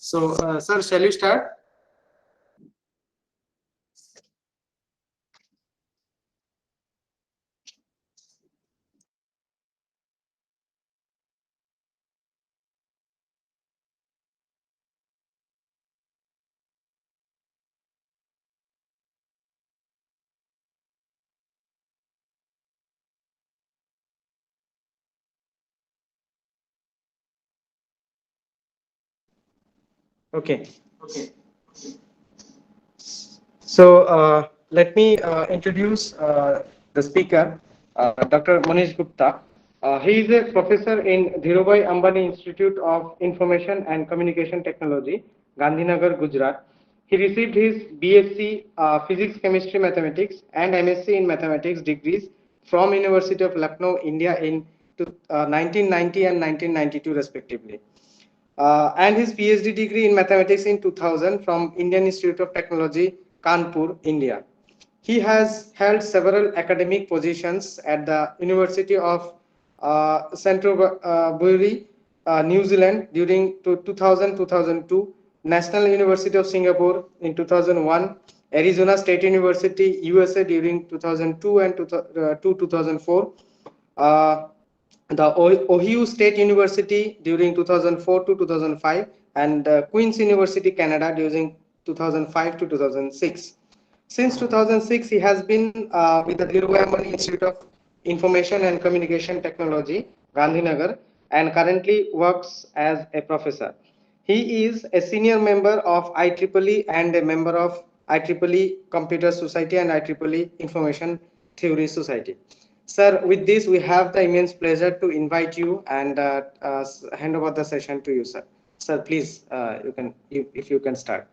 So, sir, shall you start? Okay. So, let me introduce the speaker, Dr. Manish Gupta. He is a professor in Dhirubhai Ambani Institute of Information and Communication Technology, Gandhinagar, Gujarat. He received his BSc Physics, Chemistry, Mathematics and MSc in Mathematics degrees from University of Lucknow, India in 1990 and 1992 respectively. And his PhD degree in mathematics in 2000 from Indian Institute of Technology, Kanpur, India. He has held several academic positions at the University of Canterbury, New Zealand during 2000-2002, National University of Singapore in 2001, Arizona State University, USA during 2002 and 2004, uh, the Ohio State University during 2004 to 2005, and Queen's University, Canada during 2005 to 2006. Since 2006, he has been with the Dhirubhai Ambani Institute of Information and Communication Technology, Gandhinagar, and currently works as a professor. He is a senior member of IEEE and a member of IEEE Computer Society and IEEE Information Theory Society. Sir, with this, we have the immense pleasure to invite you and hand over the session to you, sir. Sir, please, if you can start.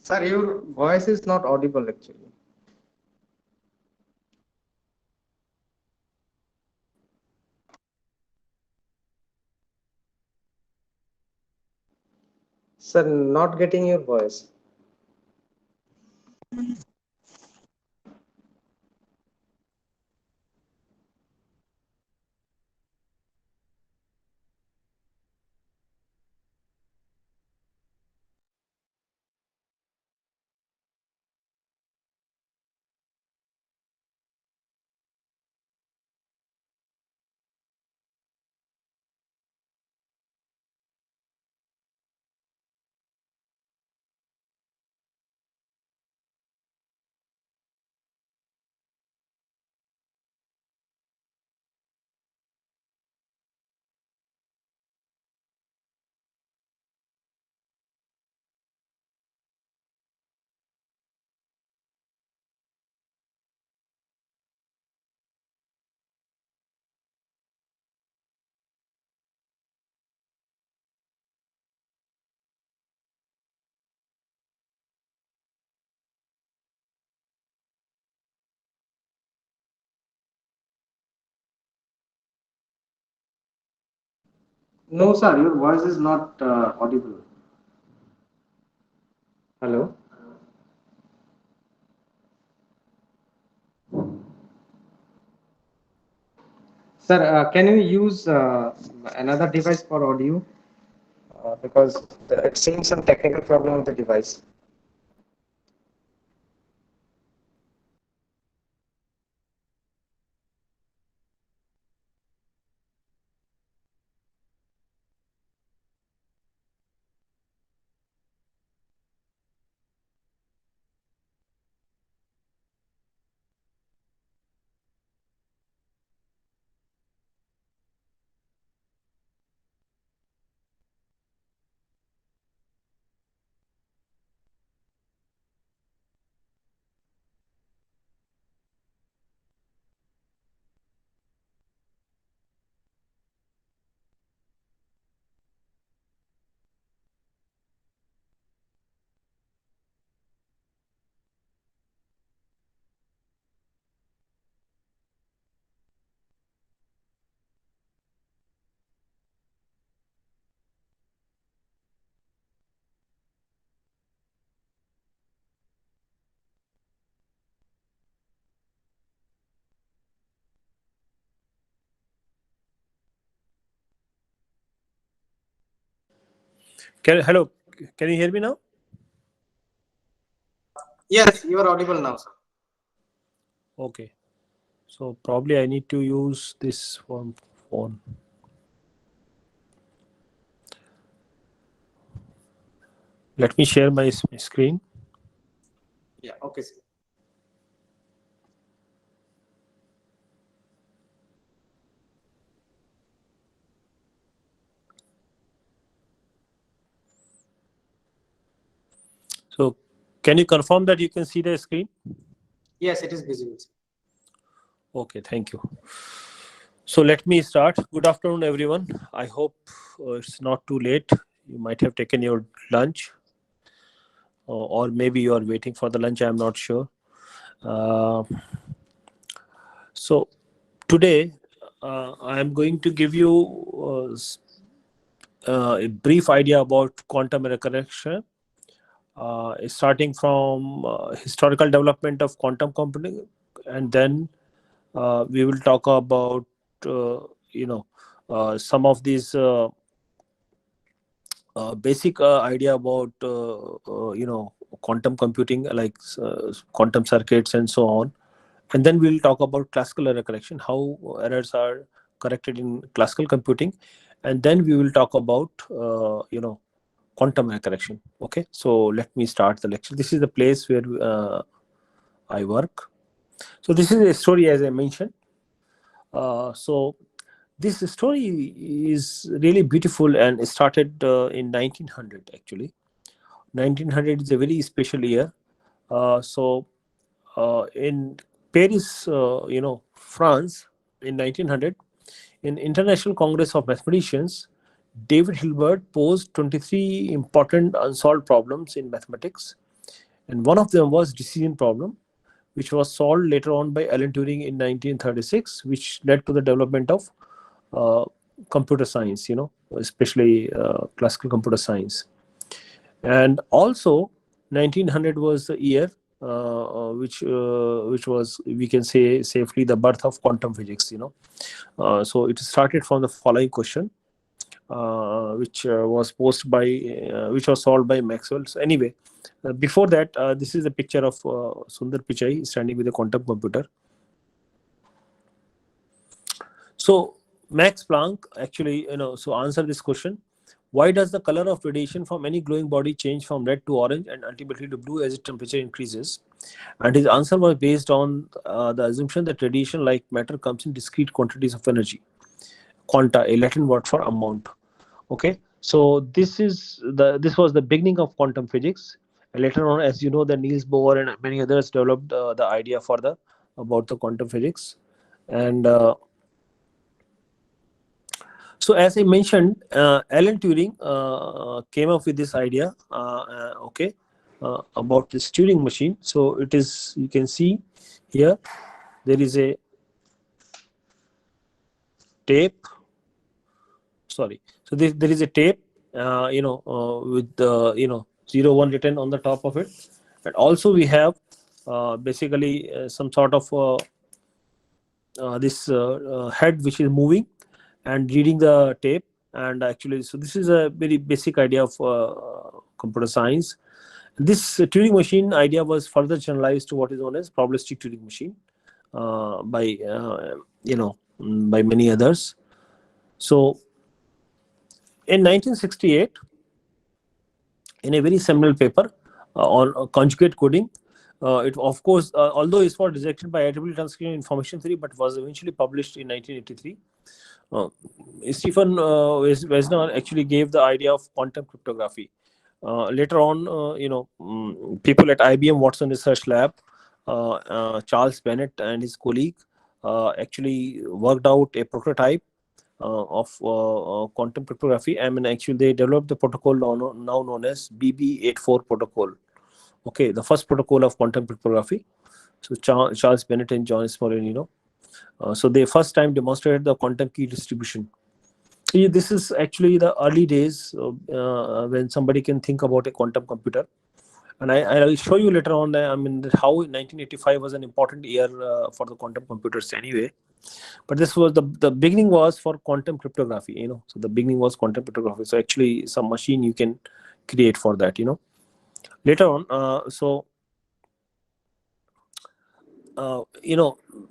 Sir, your voice is not audible actually. Sir, not getting your voice. No, sir, your voice is not audible. Hello? Sir, can you use another device for audio? Because it seems some technical problem with the device. Hello, can you hear me now? Yes, you are audible now, sir. Okay, so probably I need to use this phone. Let me share my screen. Yeah, okay, sir. So can you confirm that you can see the screen? Yes, it is visible, sir. Okay, thank you. So let me start. Good afternoon, everyone. I hope it's not too late. You might have taken your lunch, or maybe you are waiting for the lunch. I'm not sure. Uh, so today, I am going to give you a brief idea about quantum recollection, starting from historical development of quantum computing, and then we will talk about uh, you know some of these basic idea about quantum computing, like quantum circuits and so on. And then we'll talk about classical error correction, how errors are corrected in classical computing. And then we will talk about quantum error correction. Okay, so let me start the lecture. This is the place where I work. So this is a story, as I mentioned. So this story is really beautiful, and it started in 1900. Actually, 1900 is a very special year. In Paris, France, in 1900, in International Congress of Mathematicians, David Hilbert posed 23 important unsolved problems in mathematics, and one of them was decision problem, which was solved later on by Alan Turing in 1936, which led to the development of uh, computer science, especially classical computer science. And also 1900 was the year which was, we can say safely, the birth of quantum physics. So it started from the following question, which was solved by Maxwell. So anyway, before that, this is a picture of Sundar Pichai standing with a quantum computer. So Max Planck actually, so answer this question: why does the color of radiation from any glowing body change from red to orange and ultimately to blue as its temperature increases? And his answer was based on the assumption that radiation, like matter, comes in discrete quantities of energy. Quanta, a Latin word for amount. Okay, so this was the beginning of quantum physics. And later on, as you know, that Niels Bohr and many others developed the idea for the about the quantum physics. And so, as I mentioned, Alan Turing came up with this idea, about this Turing machine. So it is, you can see here, there is a tape. Sorry, so there is a tape, with the 01 written on the top of it, and also we have basically some sort of this head which is moving and reading the tape. And actually, so this is a very basic idea of computer science. This Turing machine idea was further generalized to what is known as probabilistic Turing machine by many others. So in 1968, in a very seminal paper on conjugate coding, it of course, although it was rejected by IEEE transcription information theory, but was eventually published in 1983. Stephen Wesner actually gave the idea of quantum cryptography. Later on, people at IBM Watson Research Lab, Charles Bennett and his colleague, actually worked out a prototype of quantum cryptography. I mean, actually, they developed the protocol now known as BB84 protocol. Okay, the first protocol of quantum cryptography. So Charles Bennett and John Smolin, so they first time demonstrated the quantum key distribution. See, this is actually the early days when somebody can think about a quantum computer. And I'll show you later on, how 1985 was an important year for the quantum computers anyway. But this was the beginning was for quantum cryptography, so the beginning was quantum cryptography. So actually some machine you can create for that, later on.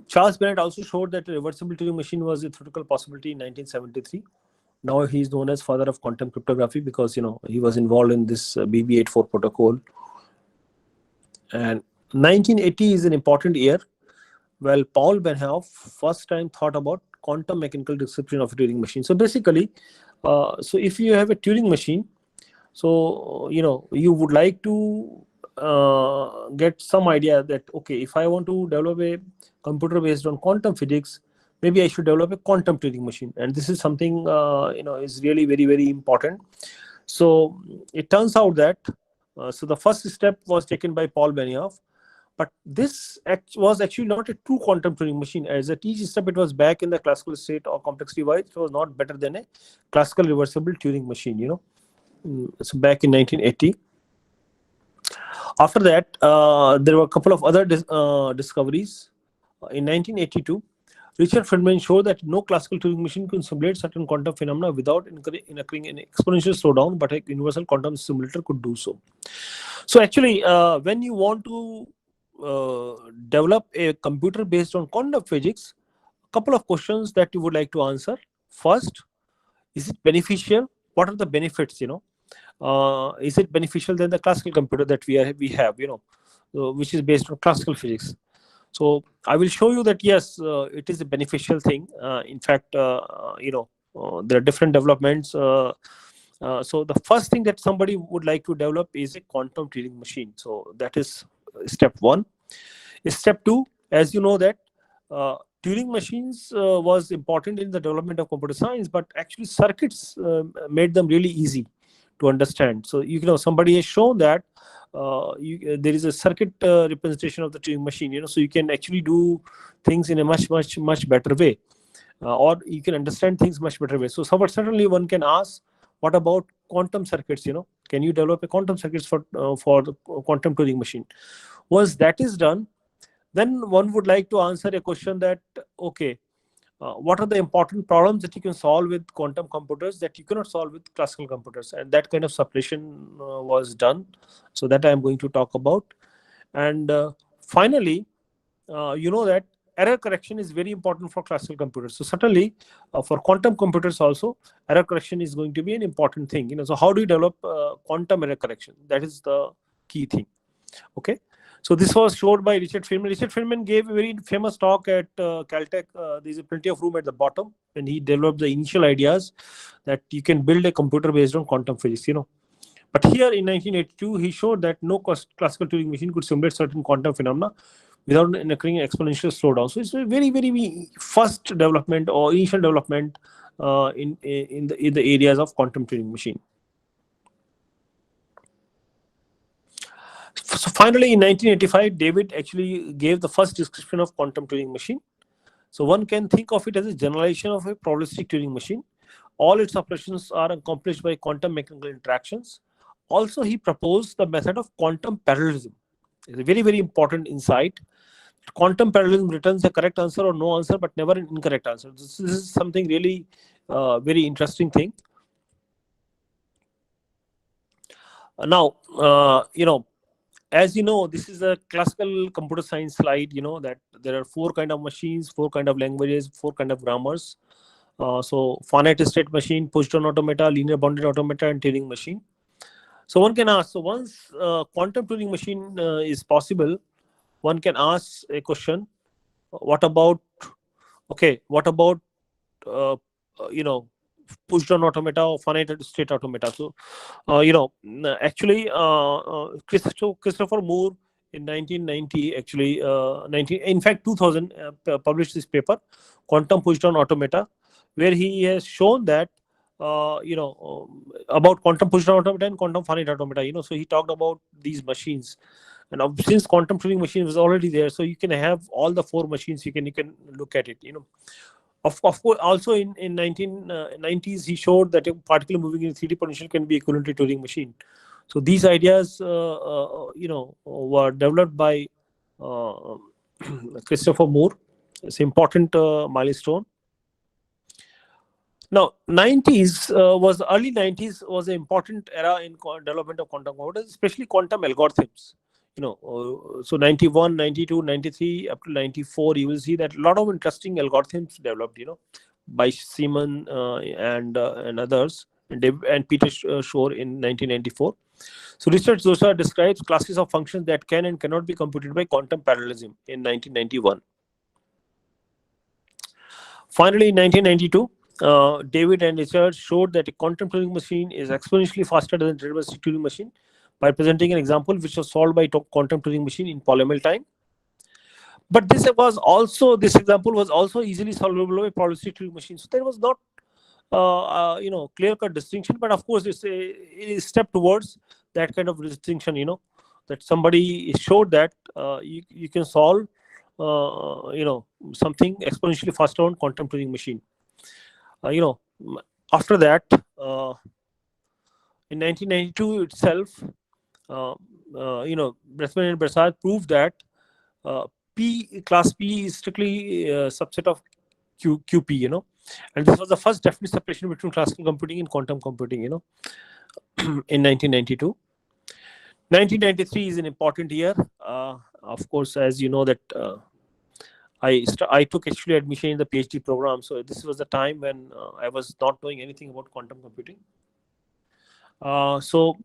Charles Bennett also showed that a reversible Turing machine was a theoretical possibility in 1973. Now he is known as father of quantum cryptography because he was involved in this BB84 protocol. And 1980 is an important year. Well, Paul Benioff first time thought about quantum mechanical description of a Turing machine. So basically, so if you have a Turing machine, so you would like to get some idea that, okay, if I want to develop a computer based on quantum physics, maybe I should develop a quantum Turing machine. And this is something is really very, very important. So it turns out that so the first step was taken by Paul Benioff. But this was actually not a true quantum Turing machine. As at each step, it was back in the classical state or complexity-wise. It was not better than a classical reversible Turing machine, So back in 1980. After that, there were a couple of other discoveries. In 1982, Richard Feynman showed that no classical Turing machine can simulate certain quantum phenomena without incurring an exponential slowdown, but a universal quantum simulator could do so. So actually, when you want to develop a computer based on quantum physics, a couple of questions that you would like to answer. First, is it beneficial? What are the benefits? Is it beneficial than the classical computer that we have? Which is based on classical physics. So I will show you that yes, it is a beneficial thing. In fact, there are different developments. So the first thing that somebody would like to develop is a quantum Turing machine. So that is step one. Step two, as you know that Turing machines was important in the development of computer science, but actually circuits made them really easy to understand. So somebody has shown that there is a circuit representation of the Turing machine. So you can actually do things in a much better way, or you can understand things much better way. So certainly one can ask, what about quantum circuits? Can you develop a quantum circuits for the quantum Turing machine? Once that is done, then one would like to answer a question that, okay, what are the important problems that you can solve with quantum computers that you cannot solve with classical computers? And that kind of separation was done. So that I am going to talk about. And finally, that error correction is very important for classical computers. So certainly for quantum computers also, error correction is going to be an important thing. So how do you develop quantum error correction? That is the key thing. Okay. So this was showed by Richard Feynman. Richard Feynman gave a very famous talk at Caltech. There's plenty of room at the bottom, and he developed the initial ideas that you can build a computer based on quantum physics. But here in 1982, he showed that no classical Turing machine could simulate certain quantum phenomena without occurring exponential slowdown. So it's a very, very first development or initial development in the areas of quantum Turing machine. So finally, in 1985, David actually gave the first description of quantum Turing machine. So one can think of it as a generalization of a probabilistic Turing machine. All its operations are accomplished by quantum mechanical interactions. Also, he proposed the method of quantum parallelism. It's a very, very important insight. Quantum parallelism returns a correct answer or no answer, but never an incorrect answer. This is something really very interesting thing. Now, as you know, this is a classical computer science slide, that there are 4 kind of machines, 4 kind of languages, 4 kind of grammars. So finite state machine, push-down automata, linear bounded automata, and Turing machine. So one can ask, so once quantum Turing machine is possible, one can ask a question, what about push-down automata or finite state automata? So, actually, Christopher Moore in 1990, actually, 2000, published this paper, Quantum Push-Down Automata, where he has shown that, about quantum push-down automata and quantum finite automata. So he talked about these machines. And since quantum Turing machine was already there, so you can have all the 4 machines. You can look at it. Of course, also in 1990s, he showed that a particle moving in 3D potential can be equivalent to Turing machine. So these ideas, were developed by Christopher Moore, It's an important milestone. Now, 90s was early 90s was an important era in development of quantum computers, especially quantum algorithms. So 91, 92, 93 up to 94, you will see that a lot of interesting algorithms developed, by Simon and others, and Peter Shor in 1994. So Richard Zosa describes classes of functions that can and cannot be computed by quantum parallelism in 1991. Finally, in 1992, David and Richard showed that a quantum Turing machine is exponentially faster than a deterministic Turing machine by presenting an example which was solved by quantum Turing machine in polynomial time. But this example was also easily solvable by probabilistic Turing machine. So there was not clear-cut distinction, but of course it's a step towards that kind of distinction. That somebody showed that you can solve something exponentially faster on quantum Turing machine. After that, in 1992 itself, Bressman and Bersad proved that class P is strictly a subset of QP, and this was the first definite separation between classical computing and quantum computing, in 1992. 1993 is an important year. Of course, as you know that I took actually admission in the PhD program. So this was the time when I was not knowing anything about quantum computing. So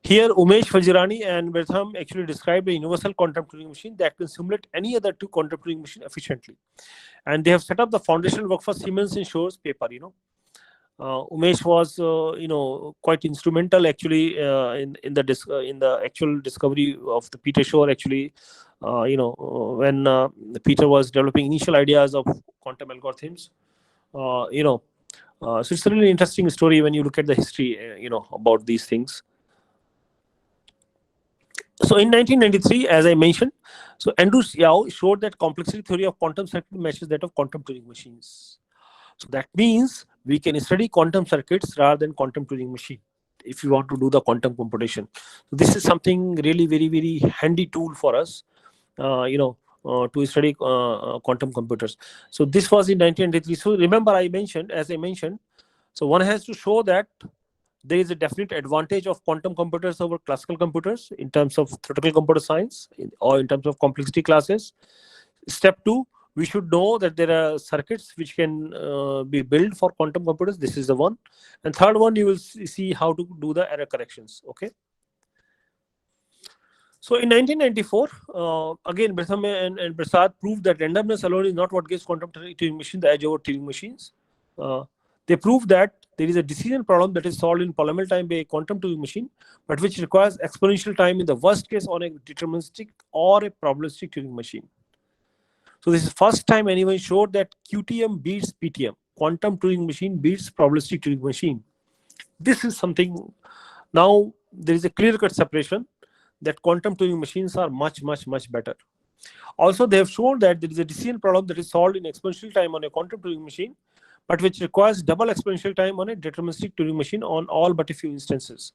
here Umesh Fajirani and Bertham actually described a universal quantum Turing machine that can simulate any other two quantum Turing machine efficiently. And they have set up the foundational work for Siemens and Shor's paper, Umesh was, quite instrumental actually in the actual discovery of the Peter Shor actually, when Peter was developing initial ideas of quantum algorithms, so it's a really interesting story when you look at the history, about these things. So in 1993, as I mentioned, so Andrew Yao showed that complexity theory of quantum circuit matches that of quantum Turing machines. So that means we can study quantum circuits rather than quantum Turing machine if you want to do the quantum computation. So this is something really very, very handy tool for us, to study quantum computers. So this was in 1993. So remember, as I mentioned, so one has to show that there is a definite advantage of quantum computers over classical computers in terms of theoretical computer science or in terms of complexity classes. Step 2, we should know that there are circuits which can be built for quantum computers. This is the one. And third one, you will see how to do the error corrections. Okay. So in 1994, again, Bertham and Prasad proved that randomness alone is not what gives quantum Turing machine the edge over Turing machines. They proved that there is a decision problem that is solved in polynomial time by a quantum Turing machine, but which requires exponential time in the worst case on a deterministic or a probabilistic Turing machine. So this is the first time anyone showed that QTM beats PTM. Quantum Turing machine beats probabilistic Turing machine. This is something, now there is a clear-cut separation that quantum Turing machines are much, much, much better. Also, they have shown that there is a decision problem that is solved in exponential time on a quantum Turing machine, but which requires double exponential time on a deterministic Turing machine on all but a few instances.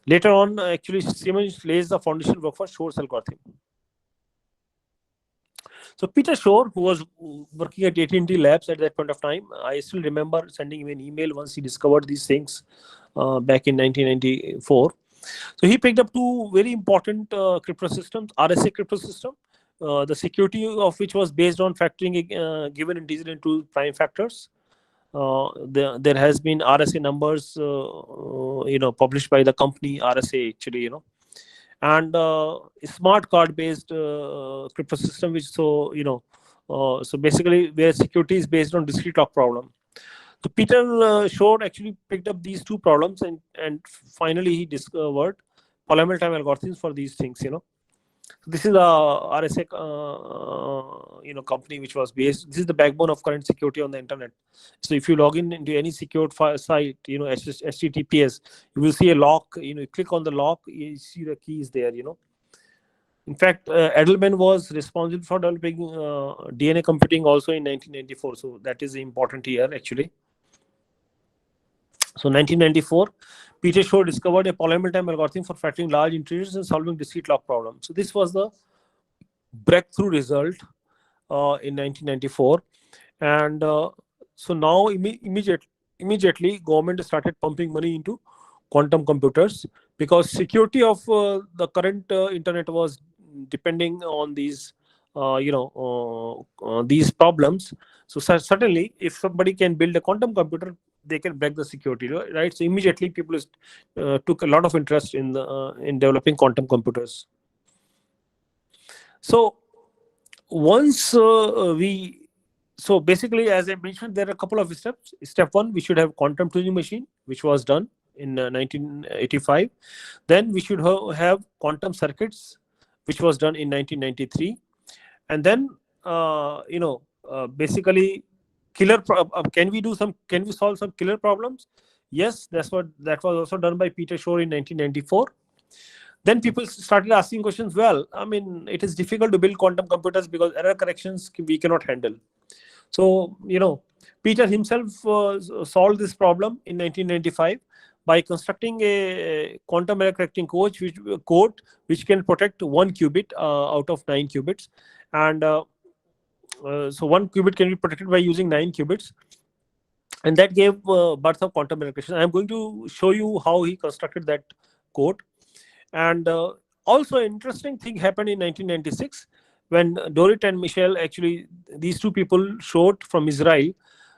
Later on, actually, Siemens lays the foundation work for Shor's algorithm. So Peter Shor, who was working at AT&T Labs at that point of time, I still remember sending him an email once he discovered these things back in 1994. So he picked up two very important crypto systems, RSA crypto system, the security of which was based on factoring a given integer into prime factors. There has been RSA numbers, published by the company RSA actually, and a smart card based crypto system, which so basically where security is based on discrete lock problem. So Peter Shor actually picked up these two problems, and finally he discovered polynomial time algorithms for these things. So this is a RSA company which was based. This is the backbone of current security on the internet. So if you log in into any secured site, HTTPS, you will see a lock. You click on the lock, you see the keys there. In fact, Edelman was responsible for developing DNA computing also in 1994. So that is the important year actually. So 1994, Peter Shor discovered a polynomial time algorithm for factoring large integers and solving discrete lock problems. So this was the breakthrough result in 1994, and so now immediately government started pumping money into quantum computers, because security of the current internet was depending on these these problems. So certainly if somebody can build a quantum computer, they can break the security, right? So immediately people took a lot of interest in developing quantum computers. So once so basically, as I mentioned, there are a couple of steps. Step one, we should have quantum Turing machine, which was done in 1985. Then we should have quantum circuits, which was done in 1993. And then basically can we solve some killer problems? Yes, that was also done by Peter Shor in 1994. Then people started asking questions. Well, I mean, it is difficult to build quantum computers because error corrections we cannot handle. So, Peter himself solved this problem in 1995 by constructing a quantum error correcting code which can protect 1 qubit out of 9 qubits. And so 1 qubit can be protected by using 9 qubits. And that gave birth of quantum error correction. I'm going to show you how he constructed that code. And also an interesting thing happened in 1996 when Dorit and Michel, actually these two people showed from Israel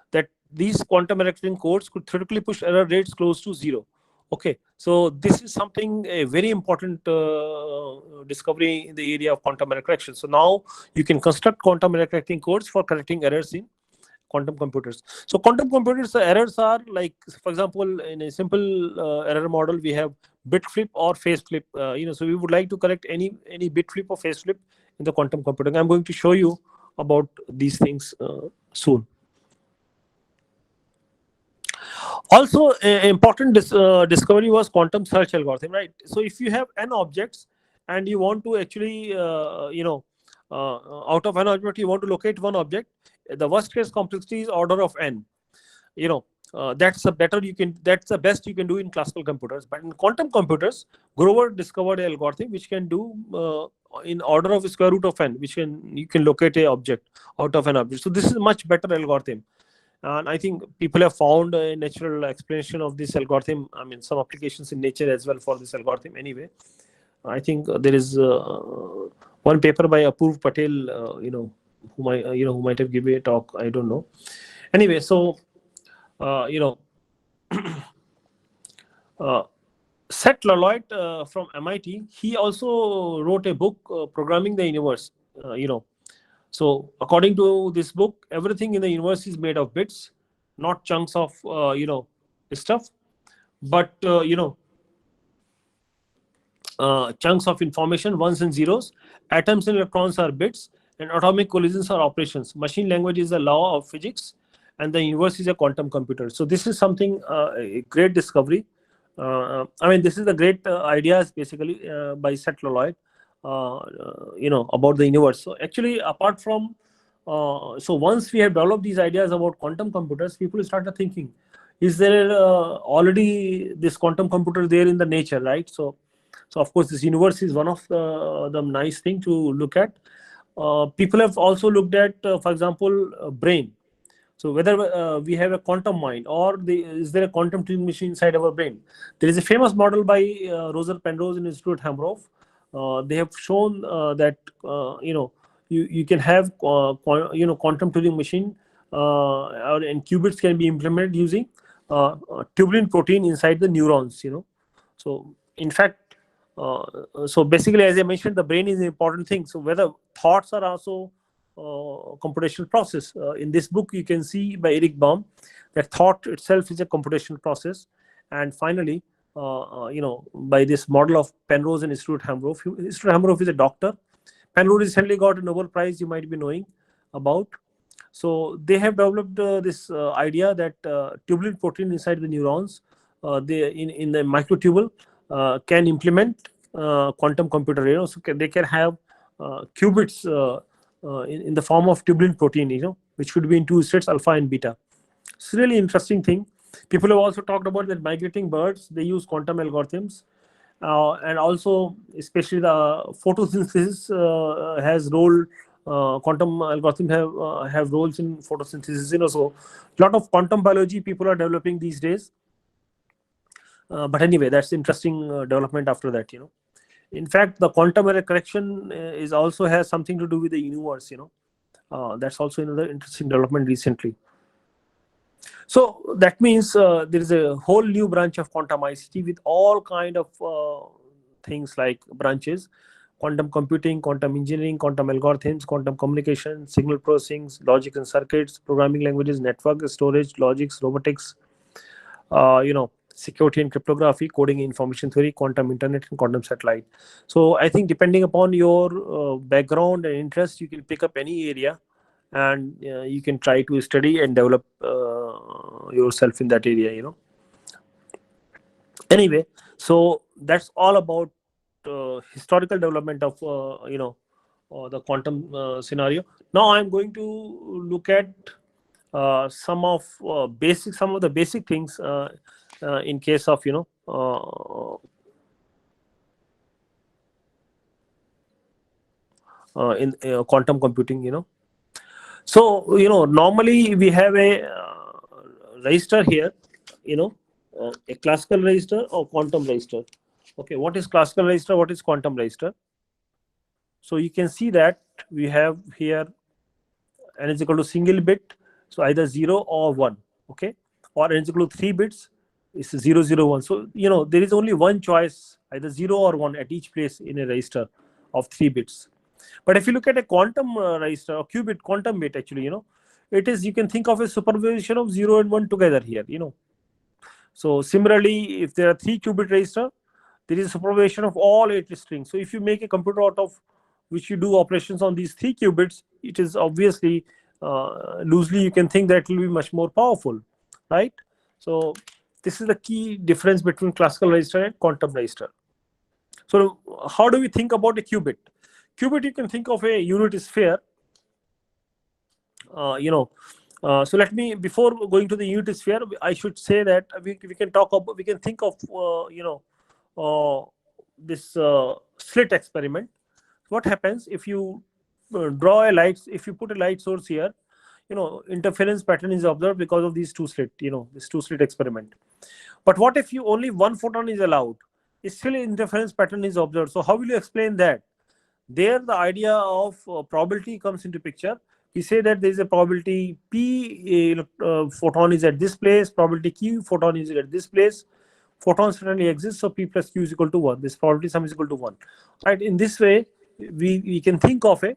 that these quantum error correcting codes could theoretically push error rates close to zero. Okay, so this is something, a very important discovery in the area of quantum error correction. So now you can construct quantum error correcting codes for correcting errors in quantum computers. So quantum computers, the errors are like, for example, in a simple error model, we have bit flip or phase flip. So we would like to correct any bit flip or phase flip in the quantum computing. I'm going to show you about these things soon. Also, an important discovery was quantum search algorithm, right? So if you have n objects and you want to actually, out of n object, you want to locate one object, the worst case complexity is order of n. That's the best you can do in classical computers. But in quantum computers, Grover discovered an algorithm which can do in order of square root of n, you can locate a object out of an object. So this is a much better algorithm. And I think people have found a natural explanation of this algorithm. I mean, some applications in nature as well for this algorithm. Anyway, I think there is one paper by Apurv Patel, who might have given a talk. I don't know. Anyway, so Seth Laloit from MIT, he also wrote a book, Programming the Universe. So according to this book, everything in the universe is made of bits, not chunks of stuff, but chunks of information, ones and zeros. Atoms and electrons are bits, and atomic collisions are operations. Machine language is a law of physics, and the universe is a quantum computer. So this is something, a great discovery. I mean, this is the great ideas basically by Seth Laloit, about the universe. So actually, apart from, so once we have developed these ideas about quantum computers, people started thinking, is there already this quantum computer there in the nature, right? So of course, this universe is one of the nice thing to look at. People have also looked at, for example, brain. So whether we have a quantum mind, or is there a quantum Turing machine inside our brain? There is a famous model by Roger Penrose and Institute Hammerhoff. They have shown that you can have quantum Turing machine, and qubits can be implemented using tubulin protein inside the neurons. So in fact, so basically, as I mentioned, the brain is an important thing. So whether thoughts are also computational process. In this book, you can see by Eric Baum that thought itself is a computational process. And finally, by this model of Penrose and Stuart Hammerhoff. Stuart Hammerhoff is a doctor. Penrose recently got a Nobel Prize, you might be knowing about. So they have developed this idea that tubulin protein inside the neurons, in the microtubule, can implement quantum computer. So they can have qubits in the form of tubulin protein, which could be in two states, alpha and beta. It's a really interesting thing. People have also talked about that migrating birds, they use quantum algorithms, and also especially the photosynthesis has role quantum algorithms have roles in photosynthesis. So a lot of quantum biology people are developing these days. But anyway, that's interesting development after that. In fact, the quantum error correction is also has something to do with the universe. That's also another interesting development recently. So that means there is a whole new branch of quantum ICT with all kind of things like branches: quantum computing, quantum engineering, quantum algorithms, quantum communication, signal processing, logic and circuits, programming languages, network storage, logics, robotics, security and cryptography, coding and information theory, quantum internet, and quantum satellite. So I think depending upon your background and interest, you can pick up any area, and you can try to study and develop yourself in that area. Anyway, so that's all about historical development of the quantum scenario. Now I'm going to look at some of the basic things in case of in quantum computing. So normally we have a register here, a classical register or quantum register. Okay, what is classical register, what is quantum register? So you can see that we have here n is equal to single bit, so either 0 or 1. Okay, or n is equal to 3 bits, it's 0 0 1. So there is only one choice, either 0 or 1 at each place in a register of 3 bits. But if you look at a quantum register or qubit, quantum bit, actually, it is, you can think of a superposition of 0 and 1 together here. So similarly, if there are 3 qubit register, there is a superposition of all 8 strings. So if you make a computer out of which you do operations on these 3 qubits, it is obviously loosely you can think that it will be much more powerful, right? So this is the key difference between classical register and quantum register. So how do we think about a qubit? Qubit, you can think of a unit sphere. So let me, before going to the unit sphere, I should say that we can talk about, we can think of this slit experiment. What happens if you draw a light, if you put a light source here, interference pattern is observed because of these two slit, this two slit experiment. But what if you only one photon is allowed? Still interference pattern is observed. So how will you explain that? There the idea of probability comes into picture. We say that there is a probability P photon is at this place, probability Q photon is at this place. Photon certainly exists, so P plus Q is equal to 1. This probability sum is equal to 1. Right? In this way, we can think of a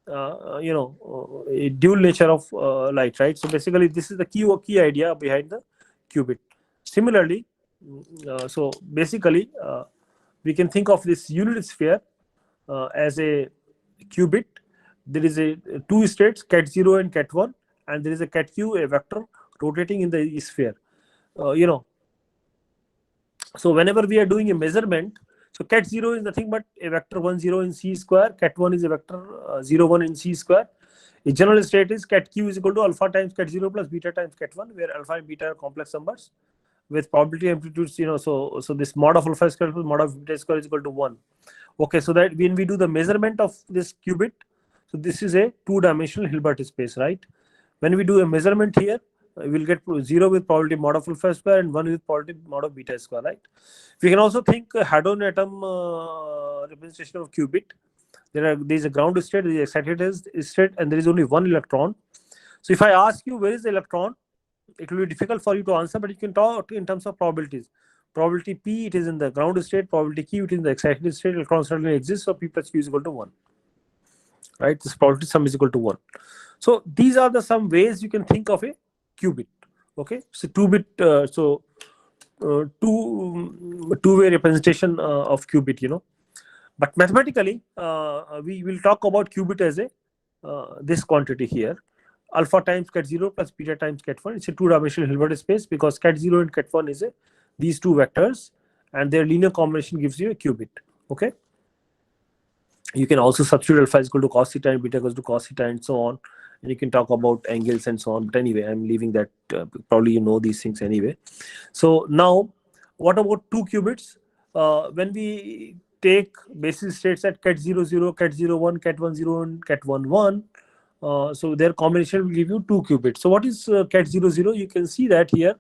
a dual nature of light, right? So basically, this is the key idea behind the qubit. Similarly, so basically, we can think of this unit sphere as a qubit. There is a two states, cat 0 and cat 1, and there is a cat q, a vector rotating in the sphere. So whenever we are doing a measurement, so cat 0 is nothing but a vector 1 0 in c square, cat 1 is a vector 0 1 in c square. The general state is cat q is equal to alpha times cat 0 plus beta times cat 1, where alpha and beta are complex numbers with probability amplitudes, so this mod of alpha square plus mod of beta square is equal to 1. Okay, so that when we do the measurement of this qubit, so this is a two-dimensional Hilbert space, right? When we do a measurement here, we will get 0 with probability mod of alpha square and 1 with probability mod of beta square, right? We can also think hadron atom representation of qubit. There is a ground state, there is excited state, and there is only one electron. So if I ask you where is the electron, it will be difficult for you to answer, but you can talk in terms of probabilities. Probability P, it is in the ground state. Probability Q, it is in the excited state. Electron certainly exists, so P plus Q is equal to 1. Right? This probability sum is equal to 1. So these are the some ways you can think of a qubit. Okay, so two-bit, two-way representation of qubit. But mathematically, we will talk about qubit as a this quantity here, alpha times cat 0 plus beta times cat 1. It's a two-dimensional Hilbert space because cat 0 and cat 1 is these two vectors, and their linear combination gives you a qubit. Okay. You can also substitute alpha is equal to cos theta and beta equals to cos theta and so on. And you can talk about angles and so on. But anyway, I'm leaving that. Probably you know these things anyway. So now, what about two qubits? When we take basic states at cat 00, cat 01, cat 10, and cat 11. So their combination will give you 2 qubits. So what is cat 00? You can see that here.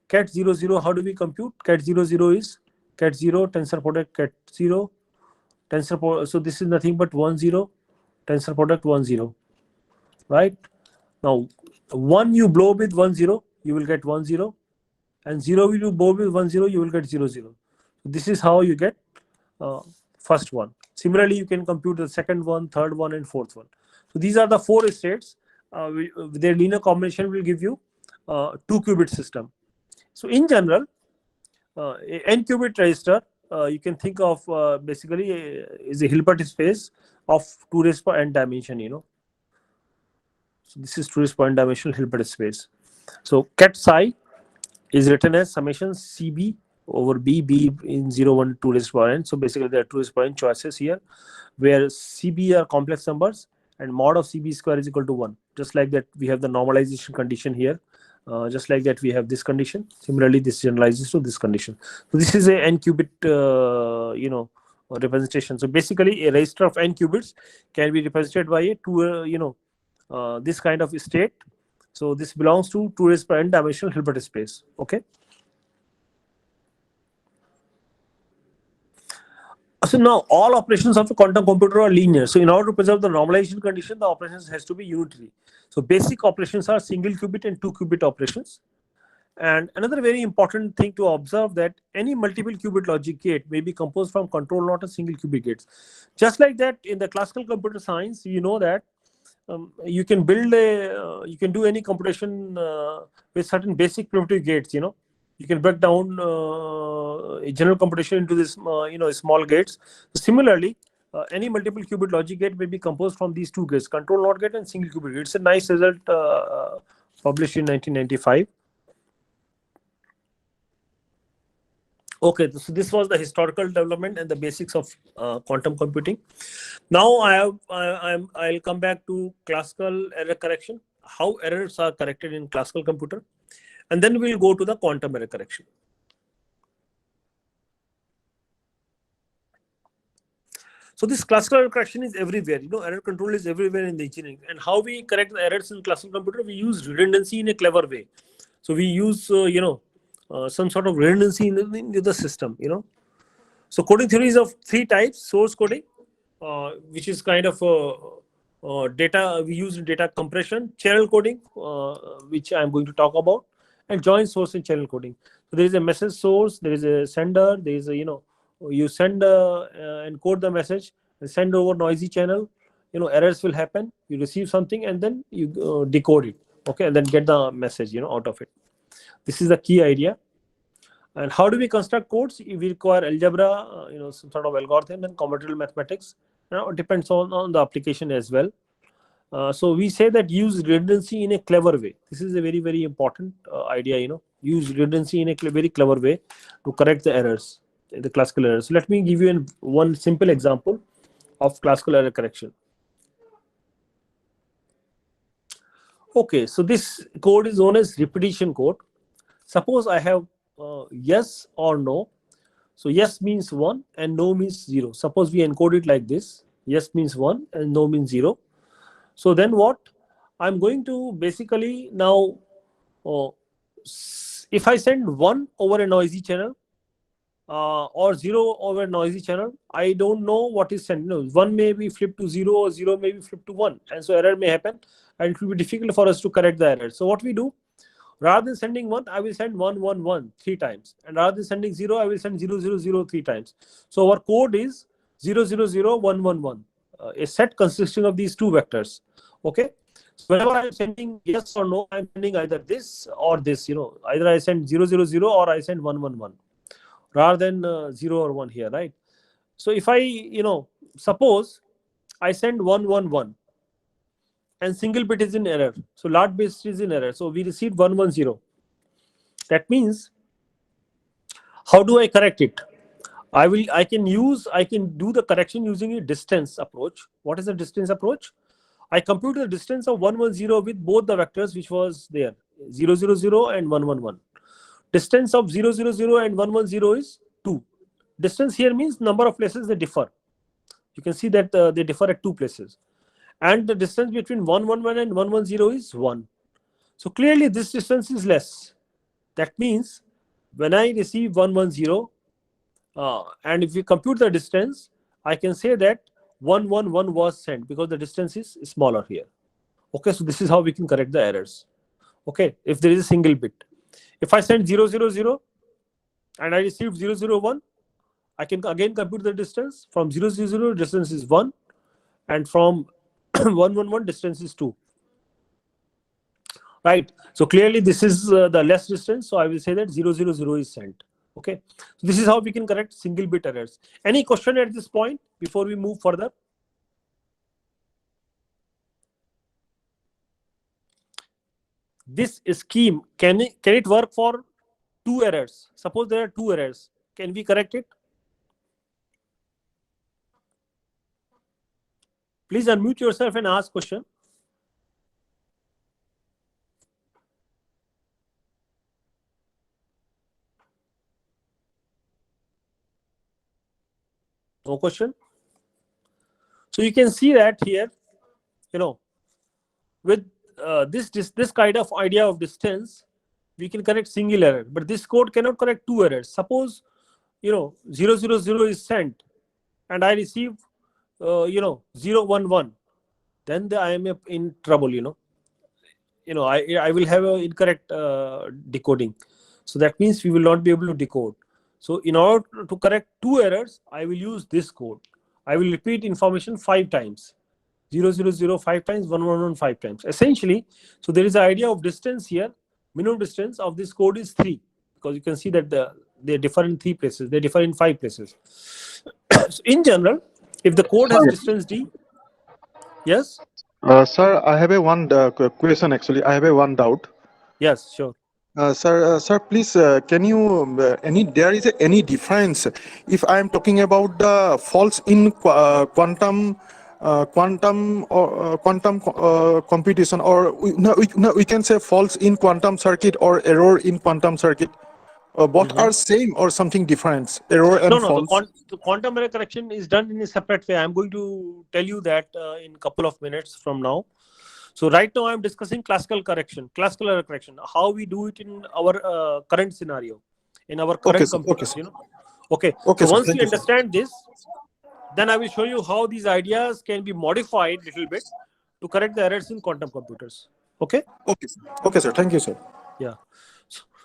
Cat 00, how do we compute? Cat 00 is cat 0, tensor product cat 0, so this is nothing but 10, tensor product 10, right? Now 1 you blow with 10, you will get 10, and 0 you blow with 10, you will get 00. So this is how you get first one. Similarly, you can compute the second one, third one, and fourth one. So these are the 4 states. Their linear combination will give you 2 qubit system. So in general, n qubit register, you can think of basically is a Hilbert space of 2 raised power n dimension. So this is 2 raised power n dimensional Hilbert space. So cat psi is written as summation CB over B in 0, 1, 2 raised power n. So basically there are 2 raised power n choices here, where CB are complex numbers and mod of CB square is equal to 1. Just like that, we have the normalization condition here. Just like that, we have this condition. Similarly, this generalizes to this condition. So this is a n qubit, representation. So basically, a register of n qubits can be represented by a this kind of state. So this belongs to 2 raised power n dimensional Hilbert space. Okay. So now all operations of a quantum computer are linear. So in order to preserve the normalization condition, the operations has to be unitary. So basic operations are single qubit and 2 qubit operations. And another very important thing to observe that any multiple qubit logic gate may be composed from control not a single qubit gates. Just like that, in the classical computer science, you know that you can build you can do any computation with certain basic primitive gates. You can break down a general computation into this, small gates. So similarly, any multiple qubit logic gate may be composed from these 2 gates, control not gate and single qubit gate. It's a nice result published in 1995. Okay, so this was the historical development and the basics of quantum computing. Now I'll come back to classical error correction, how errors are corrected in classical computer, and then we'll go to the quantum error correction. So this classical error correction is everywhere. Error control is everywhere in the engineering. And how we correct the errors in classical computer? We use redundancy in a clever way. So we use some sort of redundancy in the system. So coding theory is of 3 types: source coding, which is kind of data we use in data compression; channel coding, which I'm going to talk about; and joint source and channel coding. So there is a message source, there is a sender, there is a you send encode the message and send over noisy channel. Errors will happen. You receive something and then you decode it. Okay, and then get the message out of it. This is the key idea. And how do we construct codes? We require algebra, some sort of algorithm, and combinatorial mathematics. It depends on the application as well. So we say that use redundancy in a clever way. This is a very, very important idea. Use redundancy in a very clever way to correct the errors, the classical errors. So let me give you one simple example of classical error correction. Okay, so this code is known as repetition code. Suppose I have yes or no. So yes means 1 and no means 0. Suppose we encode it like this. Yes means 1 and no means 0. So then what? I'm going to basically now, if I send 1 over a noisy channel or 0 over a noisy channel, I don't know what is sent. 1 may be flipped to 0 or 0 may be flipped to 1. And so error may happen and it will be difficult for us to correct the error. So what we do? Rather than sending 1, I will send 1, 1, 1 3 times. And rather than sending 0, I will send 0, 0, 0 3 times. So our code is 0, 0, 0, 1, 1, 1. A set consisting of these 2 vectors. Okay. So whenever I'm sending yes or no, I'm sending either this or this. Either I send 0, 0, 0 or I send 1, 1, 1. Rather than 0 or 1 here, right? So if I, suppose I send 1, 1, 1. And single bit is in error. So large bit is in error. So we received 1, 1, 0. That means, how do I correct it? I can do the correction using a distance approach. What is the distance approach? I compute the distance of 1, 1, 0 with both the vectors which was there, 0, 0, 0 and 1, 1, 1. Distance of 0, 0, 0 and 1, 1, 0 is 2. Distance here means number of places they differ. You can see that they differ at 2 places. And the distance between 111 and 110 is 1. So clearly this distance is less. That means when I receive 110, and if we compute the distance, I can say that 111 was sent because the distance is smaller here. Okay, so this is how we can correct the errors. Okay, if there is a single bit. If I send 000 and I received 001, I can again compute the distance. From 000, distance is 1, and from 111, distance is 2. Right. So clearly this is the less distance. So I will say that 000 is sent. Okay. So this is how we can correct single bit errors. Any question at this point before we move further? This scheme, can it work for 2 errors? Suppose there are 2 errors. Can we correct it? Please unmute yourself and ask question. No question. So you can see that here, with this kind of idea of distance, we can correct single error, but this code cannot correct 2 errors. Suppose 000 is sent and I receive 011, then I am in trouble. I will have an incorrect decoding. So that means we will not be able to decode. So in order to correct 2 errors, I will use this code. I will repeat information 5 times. 000 5 times, 111 5 times. Essentially, so there is an idea of distance here. Minimum distance of this code is 3, because you can see that they differ in 3 places. They differ in 5 places. So in general, if the code has distance d, yes. Sir, I have one question. Actually, I have one doubt. Yes, sure. Sir, please, can you there is any difference if I am talking about the faults in quantum computation, or we can say faults in quantum circuit or error in quantum circuit? Both are same or something different? Error and faults. The quantum error correction is done in a separate way. I'm going to tell you that in a couple of minutes from now. So right now I'm discussing classical error correction, how we do it in our current scenario, in our current computers. Okay. So once you understand this, then I will show you how these ideas can be modified a little bit to correct the errors in quantum computers. Okay. Okay, sir. Thank you, sir. Yeah.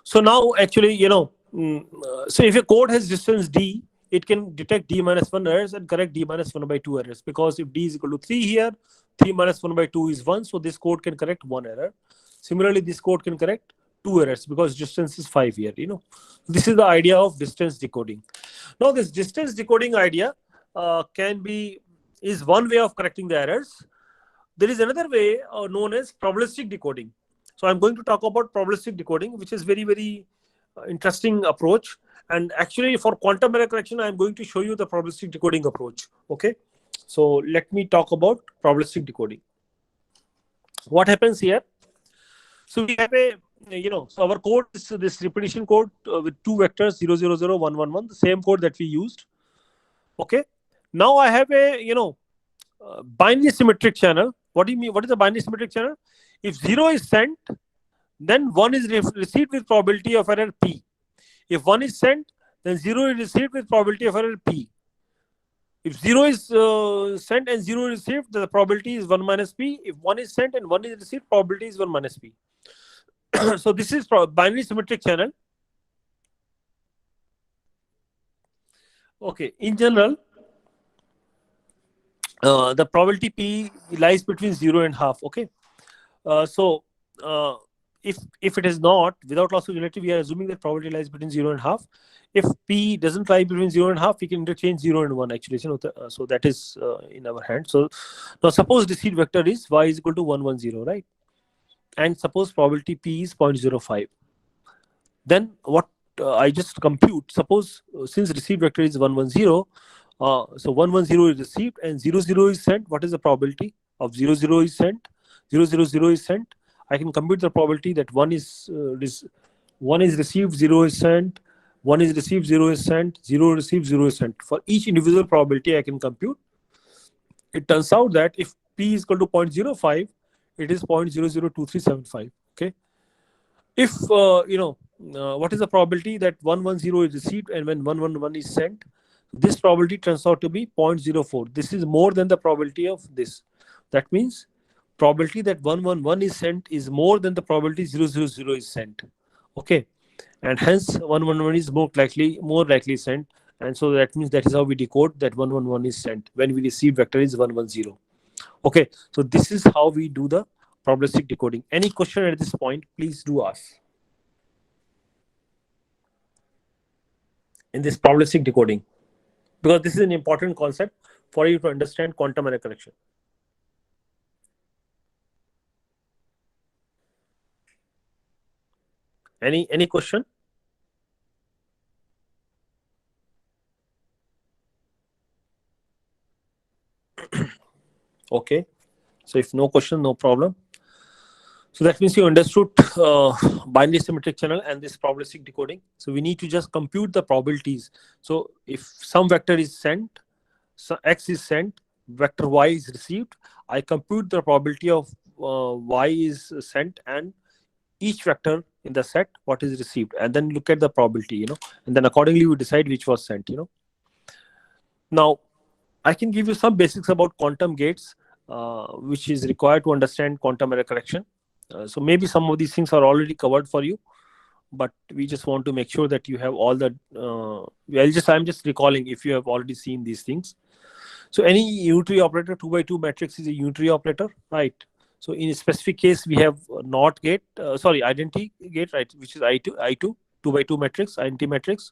So now actually, so if a code has distance d, it can detect d minus 1 errors and correct d minus 1 by 2 errors, because if d is equal to 3 here, 3 minus 1 by 2 is 1. So this code can correct 1 error. Similarly, this code can correct 2 errors because distance is 5 here. This is the idea of distance decoding. Now this distance decoding idea is one way of correcting the errors. There is another way known as probabilistic decoding. So I'm going to talk about probabilistic decoding, which is very, very interesting approach. And actually for quantum error correction, I'm going to show you the probabilistic decoding approach. Okay. So let me talk about probabilistic decoding. What happens here? So we have so our code is this repetition code with 2 vectors, 000 111, the same code that we used. Okay. Now I have a, binary symmetric channel. What do you mean? What is a binary symmetric channel? If 0 is sent, then 1 is received with probability of error P. If 1 is sent, then 0 is received with probability of error P. If 0 is sent and 0 is received, the probability is 1 minus P. If 1 is sent and 1 is received, probability is 1 minus P. So this is binary symmetric channel. Okay. In general, the probability P lies between 0 and half. Okay. If it is not, without loss of unity, we are assuming that probability lies between 0 and half. If P doesn't lie between 0 and half, we can interchange 0 and 1 actually. So that is in our hand. So now suppose received vector is y is equal to 110, right? And suppose probability P is 0.05. Then what I just compute, suppose since received vector is 110, so 110 is received and 00 is sent. What is the probability of 00 is sent? 000 is sent. I can compute the probability that 1 is received, 0 is sent, 1 is received, 0 is sent, 0 received, 0 is sent. For each individual probability I can compute. It turns out that if p is equal to 0.05, it is 0.002375. Okay. If what is the probability that 110 is received and when 111 is sent? This probability turns out to be 0.04. This is more than the probability of this. That means probability that 111 is sent is more than the probability 000 is sent. Okay, and hence 111 is more likely sent, and so that means that is how we decode that 111 is sent when we receive vector is 110. Okay, so this is how we do the probabilistic decoding. Any question at this point, please do ask. In this probabilistic decoding, because this is an important concept for you to understand quantum error correction. Any question? Okay, so if no question, no problem. So that means you understood binary symmetric channel and this probabilistic decoding. So we need to just compute the probabilities. So if some vector is sent, so x is sent, vector y is received, I compute the probability of y is sent and each vector in the set what is received, and then look at the probability, and then accordingly we decide which was sent. Now I can give you some basics about quantum gates, which is required to understand quantum error correction. So maybe some of these things are already covered for you, but we just want to make sure that you have all the I'm just recalling if you have already seen these things. So any unitary operator, 2 by 2 matrix is a unitary operator, right? So in a specific case we have NOT gate, identity gate, right, which is I2 2 by 2 matrix, identity matrix.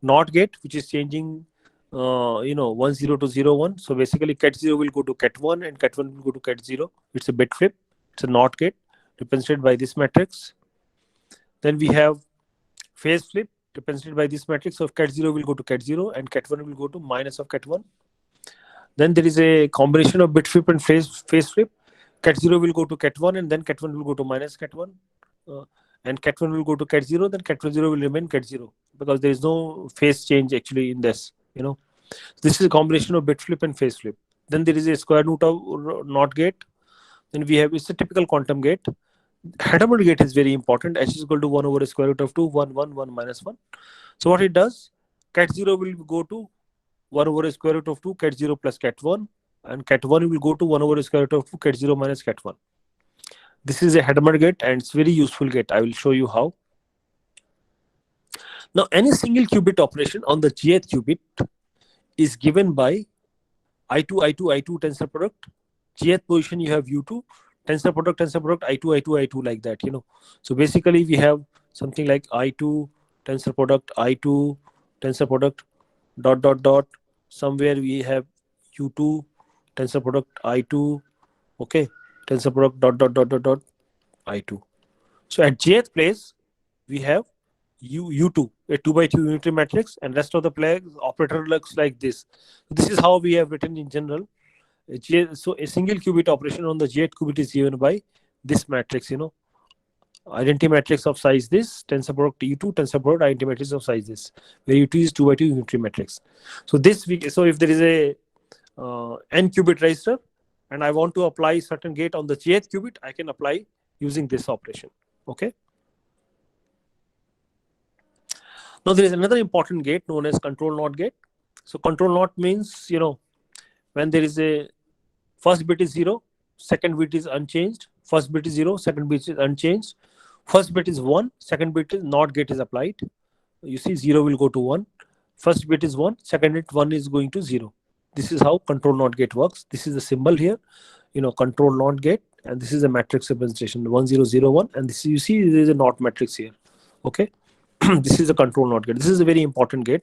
NOT gate, which is changing 10 to 01. So basically cat 0 will go to cat 1 and cat 1 will go to cat 0. It's a bit flip. It's a NOT gate represented by this matrix. Then we have phase flip represented by this matrix. So cat 0 will go to cat 0 and cat 1 will go to minus of cat 1. Then there is a combination of bit flip and phase flip. Cat 0 will go to cat 1 and then cat 1 will go to minus cat 1. And cat 1 will go to cat 0, then cat 0 will remain cat 0 because there is no phase change actually in this. This is a combination of bit flip and phase flip. Then there is a square root of NOT gate. Then we have, it's a typical quantum gate. Hadamard gate is very important. H is equal to 1 over a square root of 2, 1, 1, 1 minus 1. So what it does, cat 0 will go to 1 over a square root of 2, cat 0 plus cat 1. And cat 1 will go to 1 over a square root of 2, cat 0 minus cat 1. This is a Hadamard gate and it's very useful gate. I will show you how. Now any single qubit operation on the jth qubit is given by I2 tensor product. Jth position you have U2, tensor product, I2 like that, So basically we have something like I2 tensor product, dot, somewhere we have U2 tensor product, I2, okay, tensor product, dot, I2. So at jth place, we have U2, a 2 by 2 unitary matrix, and rest of the operator looks like this. This is how we have written in general. So a single qubit operation on the jth qubit is given by this matrix, identity matrix of size this, tensor product U2, tensor product identity matrix of size this, where U2 is 2 by 2 unitary matrix. So so if there is a n qubit register and I want to apply certain gate on the jth qubit, I can apply using this operation. Okay. Now there is another important gate known as control NOT gate. So control NOT means, when there is a first bit is 0, second bit is unchanged, first bit is 0, second bit is unchanged, first bit is 1, second bit is NOT gate is applied. You see 0 will go to 1, first bit is 1, second bit 1 is going to 0. This is how control NOT gate works. This is the symbol here, control NOT gate, and this is a matrix representation 1001, and this you see there is a NOT matrix here. Okay. This is a control NOT gate. This is a very important gate.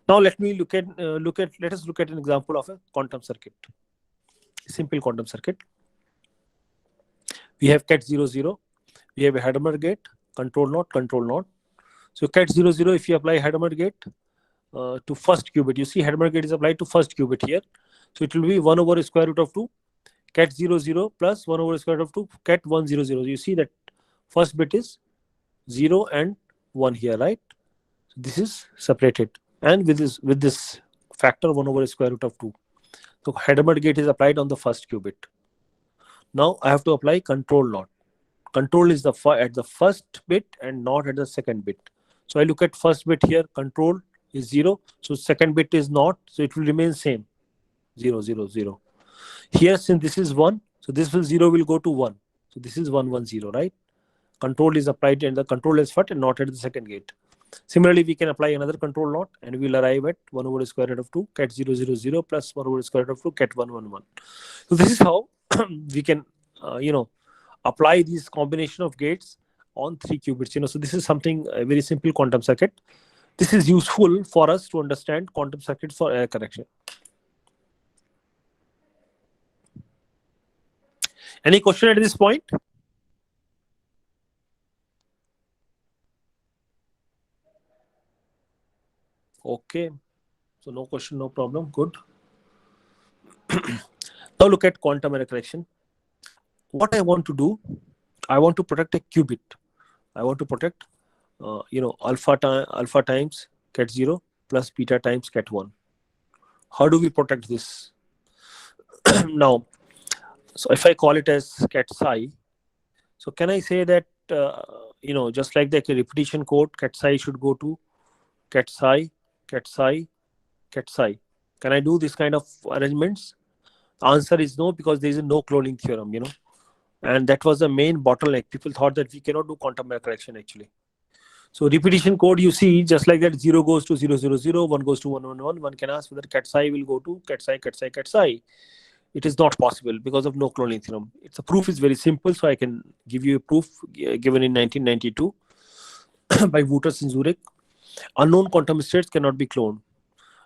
Now let us look at an example of a quantum circuit. Simple quantum circuit. We have cat 00. We have a Hadamard gate, control NOT. So cat 00, if you apply Hadamard gate to first qubit, you see Hadamard gate is applied to first qubit here. So it will be 1 over square root of 2, cat 00 plus 1 over square root of 2, cat 100. You see that first bit is 0 and 1 here, right? So this is separated, and with this factor 1 over square root of 2. So Hadamard gate is applied on the first qubit. Now I have to apply control not. Control is at the first bit and not at the second bit. So I look at first bit here, control is 0. So second bit is not, so it will remain same, 0, 0, 0. Here, since this is 1, so this will 0 will go to 1. So this is 1, 1, 0, right? Control is applied and the control is first and not at the second gate. Similarly, we can apply another control not and we'll arrive at 1 over the square root of 2, cat 0, 0, 0 plus 1 over the square root of 2, cat 1, 1, 1. So this is how we can, apply this combination of gates on 3 qubits. So this is something, a very simple quantum circuit. This is useful for us to understand quantum circuits for error correction. Any question at this point? Okay, so no question, no problem. Good. Now look at quantum error correction. What I want to do, I want to protect a qubit. I want to protect, alpha times cat 0 plus beta times cat 1. How do we protect this? Now, so if I call it as cat psi, so can I say that, just like the repetition code, cat psi should go to cat psi, cat psi, cat psi. Can I do this kind of arrangements? The answer is no, because there is no cloning theorem, and that was the main bottleneck. People thought that we cannot do quantum error correction actually. So repetition code, you see, just like that, 0 goes to 0, 0, 0, 1 goes to 1, 1, 1. One can ask whether cat psi will go to cat psi, cat psi, cat psi. It is not possible because of no cloning theorem. The proof is very simple, so I can give you a proof given in 1992 by Wouters in Zurich. Unknown quantum states cannot be cloned.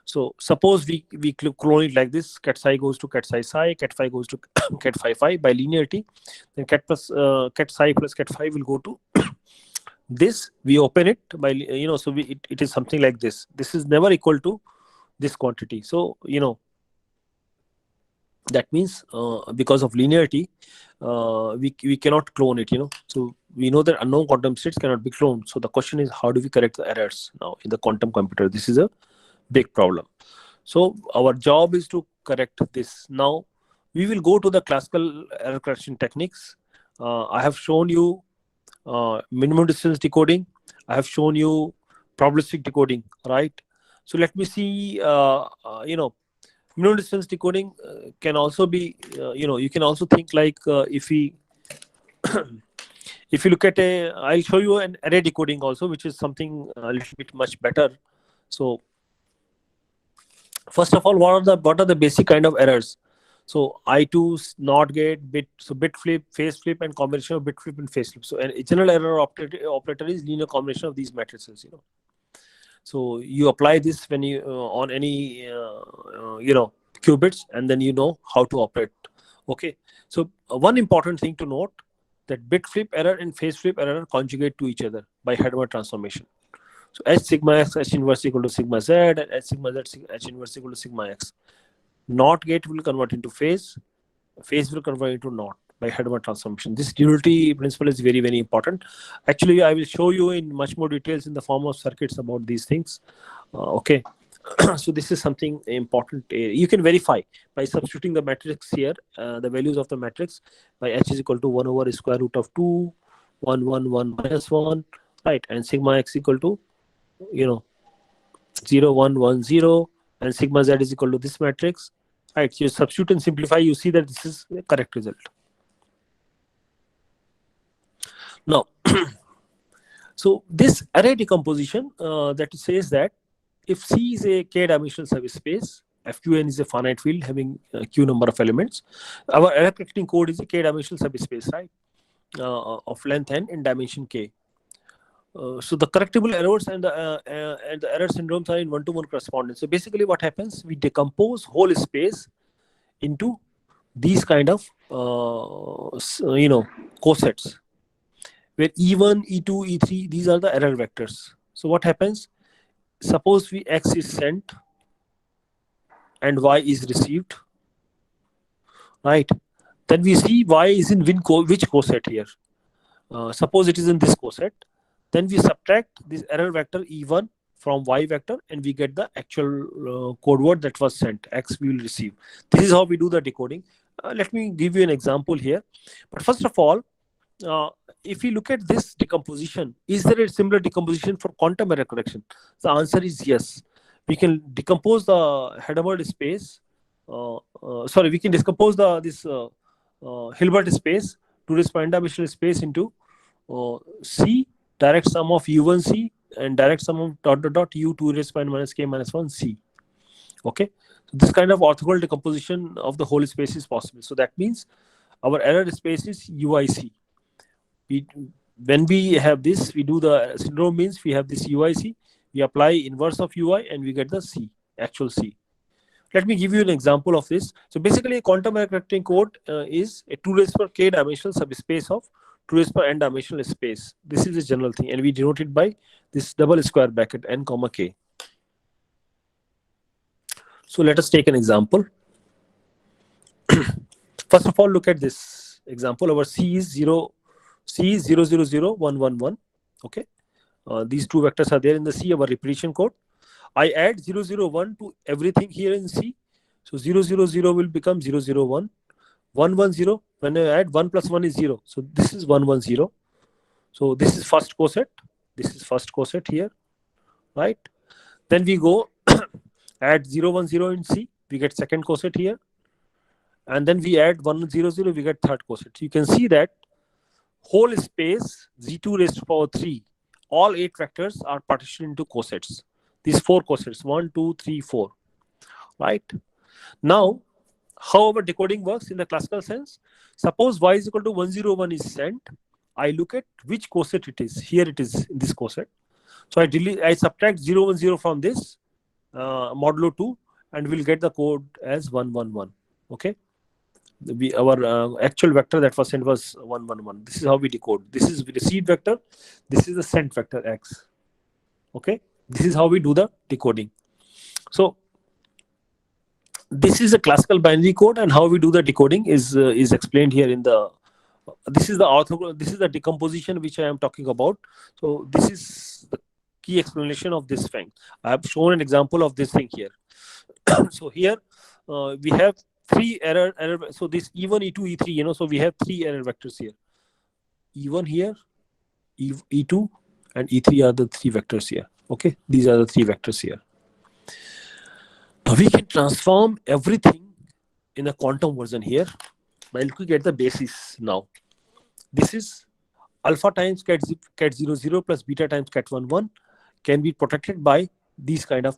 So suppose we clone it like this: cat psi goes to cat psi psi, cat phi goes to cat phi phi by linearity. Then cat psi plus cat phi will go to this. We open it by so it is something like this. This is never equal to this quantity. So that means because of linearity, we cannot clone it. So we know that unknown quantum states cannot be cloned. So the question is, how do we correct the errors now in the quantum computer? This is a big problem. So our job is to correct this. Now we will go to the classical error correction techniques. I have shown you minimum distance decoding. I have shown you probabilistic decoding, right? So let me see, minimum distance decoding can also be, you can also think like if we if you look at I'll show you an array decoding also, which is something a little bit much better. So first of all, what are the basic kind of errors? So I2, NOT gate, bit flip, phase flip, and combination of bit flip and phase flip. So a general error operator is linear combination of these matrices. So you apply this when you on any qubits, and then you know how to operate. Okay. So one important thing to note, that bit flip error and phase flip error conjugate to each other by Hadamard transformation. So H sigma x, H inverse equal to sigma z, and H sigma z, H inverse equal to sigma x. NOT gate will convert into phase will convert into NOT by Hadamard transformation. This duality principle is very, very important. Actually, I will show you in much more details in the form of circuits about these things. Okay. So this is something important. You can verify by substituting the matrix here, the values of the matrix, by H is equal to 1 over square root of 2, 1, 1, 1 minus 1, right? And sigma x equal to 0, 1, 1, 0, and sigma z is equal to this matrix, right? So you substitute and simplify, you see that this is the correct result. Now, so this array decomposition that says that if C is a k-dimensional subspace, FQN is a finite field having q number of elements, our error correcting code is a k-dimensional subspace, right? Of length n in dimension k. So the correctable errors and the error syndromes are in one-to-one correspondence. So basically what happens, we decompose whole space into these kind of cosets, where E1, E2, E3, these are the error vectors. So what happens, suppose X is sent and Y is received, right? Then we see Y is in which coset here. Suppose it is in this coset. Then we subtract this error vector E1 from y vector, and we get the actual code word that was sent, x we will receive. This is how we do the decoding. Let me give you an example here. But first of all, if we look at this decomposition, is there a similar decomposition for quantum error correction? The answer is yes. We can decompose the Hilbert space. We can decompose this Hilbert space to this n-dimensional space into C, direct sum of U1C, and direct sum of U2 raised by minus k minus 1 C. Okay, so this kind of orthogonal decomposition of the whole space is possible. So that means our error space is UIC. When we have this, we do the syndrome means we have this UIC, we apply inverse of UI, and we get the C, actual C. Let me give you an example of this. So basically, a quantum error correcting code is a 2 raised per k dimensional subspace of 2 raised per n dimensional space. This is a general thing, and we denote it by this double square bracket n comma k. So let us take an example. First of all, look at this example. Our C is 0, 0, 0, 1, 1, 1. Okay, these two vectors are there in the C, our repetition code. I add 0, 0, 1 to everything here in C. So 0, 0, 0 will become 0, 0, 1. 1, 1, 0. When I add 1 plus 1 is 0. So this is 1, 1, 0. So this is first coset. This is first coset here, right? Then we go add 0, 1, 0 in C. We get second coset here. And then we add 1, 0, 0. We get third coset. You can see that whole space Z2 raised to power 3. All 8 vectors are partitioned into cosets. These 4 cosets, 1, 2, 3, 4, right? Now, how our decoding works in the classical sense, suppose y is equal to 101 is sent, I look at which coset it is. Here it is in this coset. So I subtract 010 from this modulo 2, and we'll get the code as 111, okay? Our actual vector that was sent was 111. This is how we decode. This is the received vector. This is the sent vector x, okay? This is how we do the decoding. So this is a classical binary code, and how we do the decoding is explained here in the. This is the decomposition which I am talking about. So this is the key explanation of this thing. I have shown an example of this thing here. So here we have 3 error. So this E1, E2, E3. So we have 3 error vectors here. E1 here, E2, and E3 are the 3 vectors here. Okay, these are the 3 vectors here. Now we can transform everything in a quantum version here by looking at the basis now. This is alpha times cat 00 plus beta times cat 11 can be protected by these kind of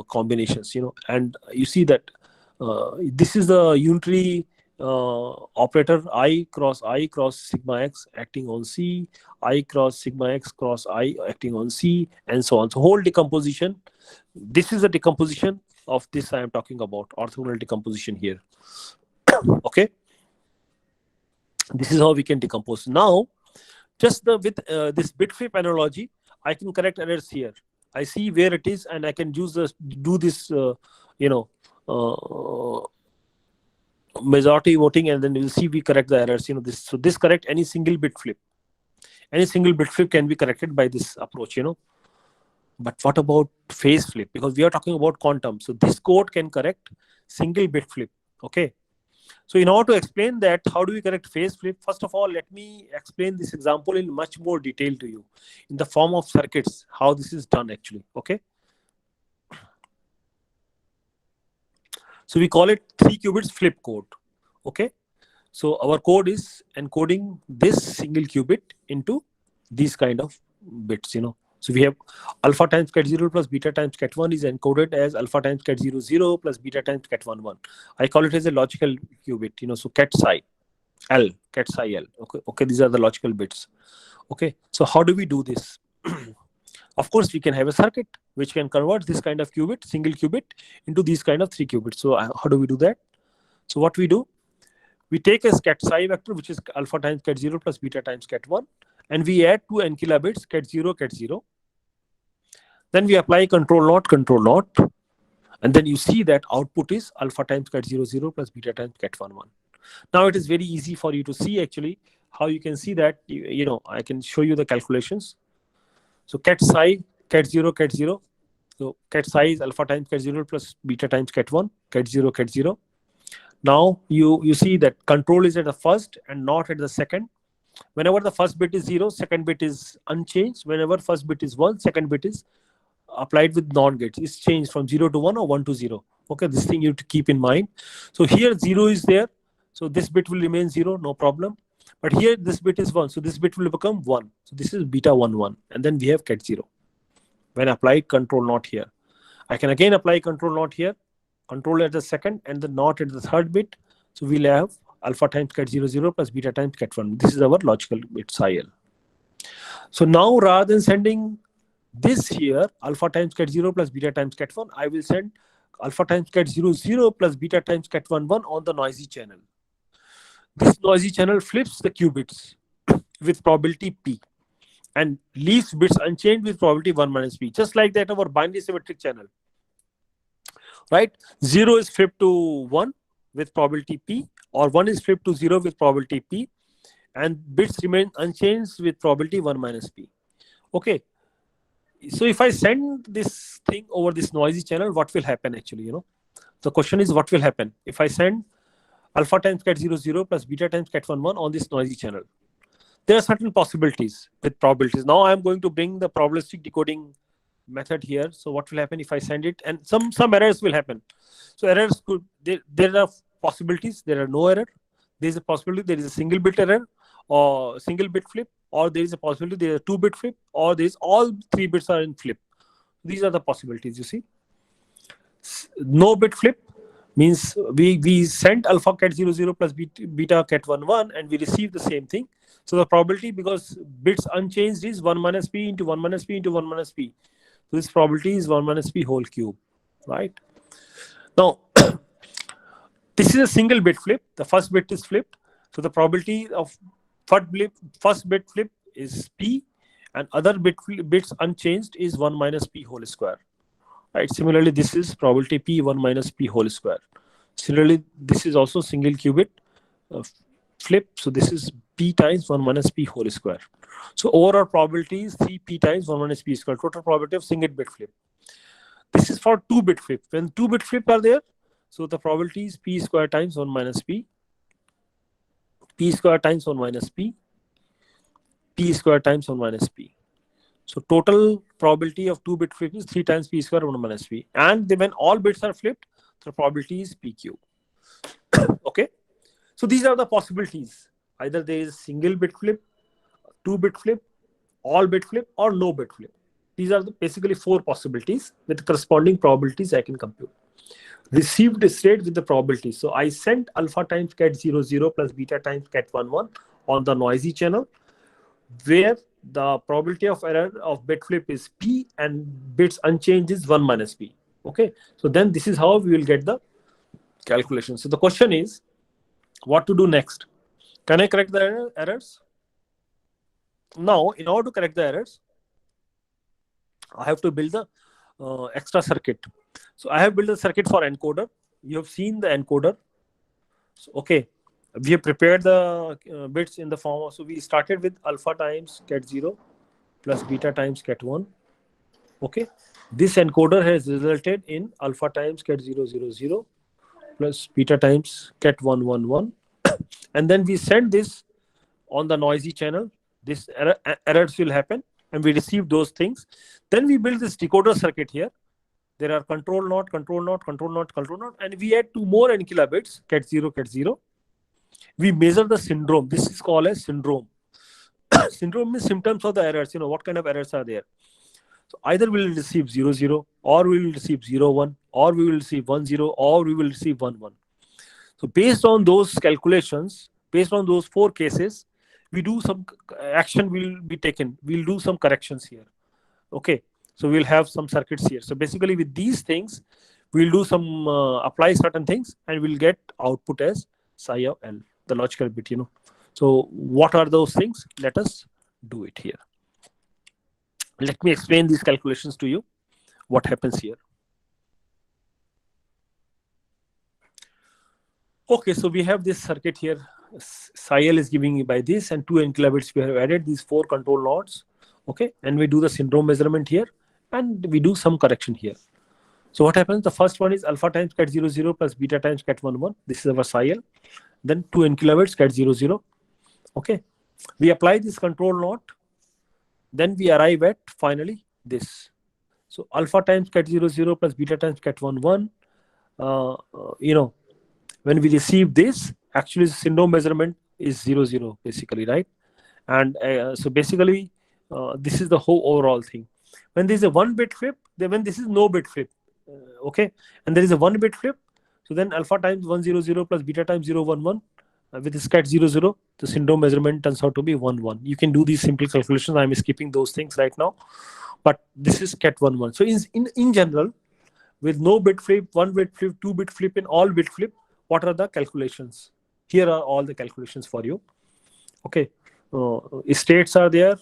combinations, and you see that this is the unitary operator I cross sigma x acting on C, I cross sigma x cross I acting on C, and so on. So whole decomposition, this is the decomposition of this I am talking about, orthogonal decomposition here. Okay, this is how we can decompose. Now just with this bit flip analogy, I can correct errors here. I see where it is, and I can do this majority voting, and then we'll see we correct the errors. So this correct any single bit flip. Any single bit flip can be corrected by this approach. But what about phase flip? Because we are talking about quantum. So this code can correct single bit flip. Okay. So in order to explain that, how do we correct phase flip? First of all, let me explain this example in much more detail to you in the form of circuits, how this is done actually. Okay. So we call it 3 qubits flip code. Okay. So our code is encoding this single qubit into these kind of bits, So we have alpha times cat 0 plus beta times cat 1 is encoded as alpha times cat 00 plus beta times cat 11. I call it as a logical qubit, so cat psi L. Okay, these are the logical bits. Okay, so how do we do this? Of course, we can have a circuit which can convert this kind of qubit, single qubit, into these kind of 3 qubits. So how do we do that? So what we do, we take a cat psi vector, which is alpha times cat 0 plus beta times cat 1, and we add 2 n kilobits, cat 0, cat 0. Then we apply control not, and then you see that output is alpha times cat 00 plus beta times cat 11. Now it is very easy for you to see actually how you can see that, I can show you the calculations. So cat psi, cat 0, So cat psi is alpha times cat 0 plus beta times cat 1, cat 0, cat 0. Now you see that control is at the first and not at the second. Whenever the first bit is 0, second bit is unchanged. Whenever first bit is 1, second bit is applied with non gates. It's changed from 0 to 1 or 1 to 0. Okay, this thing you have to keep in mind. So here 0 is there. So this bit will remain 0, no problem. But here this bit is 1. So this bit will become 1. So this is beta 1, 1. And then we have cat 0. When applied control not here. I can again apply control not here. Control at the second and the not at the third bit. So we'll have alpha times cat 0, 0 plus beta times cat 1. This is our logical bit psi L. So now rather than sending this here, alpha times cat 0 plus beta times cat 1, I will send alpha times cat 0, 0 plus beta times cat 1, 1 on the noisy channel. This noisy channel flips the qubits with probability P and leaves bits unchanged with probability 1 minus P. Just like that our binary symmetric channel. Right? 0 is flipped to 1 with probability P, or 1 is flipped to 0 with probability P, and bits remain unchanged with probability 1 minus P. Okay. So if I send this thing over this noisy channel, what will happen actually? The question is what will happen if I send alpha times cat 0, 0 plus beta times cat 1, 1 on this noisy channel. There are certain possibilities with probabilities. Now I'm going to bring the probabilistic decoding method here. So what will happen if I send it? And some errors will happen. So errors could, there are possibilities, there are no error. There is a possibility there is a single bit error or single bit flip, or there is a possibility there is a 2-bit flip, or there is all 3 bits are in flip. These are the possibilities, you see. No bit flip means we sent alpha cat 0, 0 plus beta cat 1, 1 and we receive the same thing. So the probability, because bits unchanged, is 1 minus P into 1 minus P into 1 minus P. So this probability is 1 minus P whole cube, right? Now, this is a single bit flip. The first bit is flipped. So the probability of first bit flip is P, and other bits unchanged is 1 minus P whole square. Right? Similarly, this is probability P 1 minus P whole square. Similarly, this is also single qubit flip. So this is P times 1 minus P whole square. So overall probability is 3P times 1 minus P square. Total probability of single bit flip. This is for 2-bit flip. When 2-bit flip are there, so the probability is P square times 1 minus P. P square times 1 minus P. P square times 1 minus P. So total probability of 2-bit flip is 3 times P square 1 minus P. And then when all bits are flipped, the probability is P cube. Okay. So these are the possibilities. Either there is single bit flip, 2-bit flip, all bit flip, or no bit flip. These are basically 4 possibilities with corresponding probabilities I can compute. Received state with the probability. So I sent alpha times cat 0, 0 plus beta times cat 1, 1 on the noisy channel, where the probability of error of bit flip is P and bits unchanged is 1 minus P. Okay. So then this is how we will get the calculation. So the question is, what to do next? Can I correct the errors? Now, in order to correct the errors, I have to build the extra circuit. So I have built a circuit for encoder. You have seen the encoder. So, okay. We have prepared the bits in the form of, so we started with alpha times cat 0 plus beta times cat 1. Okay. This encoder has resulted in alpha times cat 0, 0, 0 plus beta times cat 1, 1, 1. And then we send this on the noisy channel. This errors will happen and we receive those things. Then we build this decoder circuit here. There are control not, control not, control not, control not, and we add 2 more N bits, cat 0, cat 0. We measure the syndrome. This is called as syndrome. Syndrome means symptoms of the errors. What kind of errors are there? So either we will receive 0, 0, or we will receive 0, 1, or we will receive 1, 0, or we will receive 1, 1. So based on those calculations, based on those 4 cases, we do some action will be taken. We'll do some corrections here. Okay. So we'll have some circuits here. So basically with these things, we'll do some, apply certain things and we'll get output as psi of L, the logical bit, So what are those things? Let us do it here. Let me explain these calculations to you. What happens here? Okay, so we have this circuit here. Psi L is giving by this and 2 N bits we have added these 4 control nodes. Okay, and we do the syndrome measurement here. and we do some correction here. So what happens? The first one is alpha times cat 0, 0 plus beta times cat 1, 1. This is our psi L. Then 2 n kilobytes cat 0, 0. Okay. We apply this control knot. Then we arrive at finally this. So alpha times cat 0, 0 plus beta times cat 1, 1. When we receive this, actually the syndrome measurement is 0, 0 basically, right? And so basically, this is the whole overall thing. When there is a 1-bit flip, then when this is no bit flip, okay, and there is a 1-bit flip, so then alpha times 1, 0, 0 plus beta times 0, 1, 1 with this cat 0, 0, the syndrome measurement turns out to be 1, 1. You can do these simple calculations. I'm skipping those things right now, but this is cat 1, 1. So in general, with no bit flip, 1-bit flip, 2-bit flip, and all bit flip, what are the calculations? Here are all the calculations for you. Okay, states are there.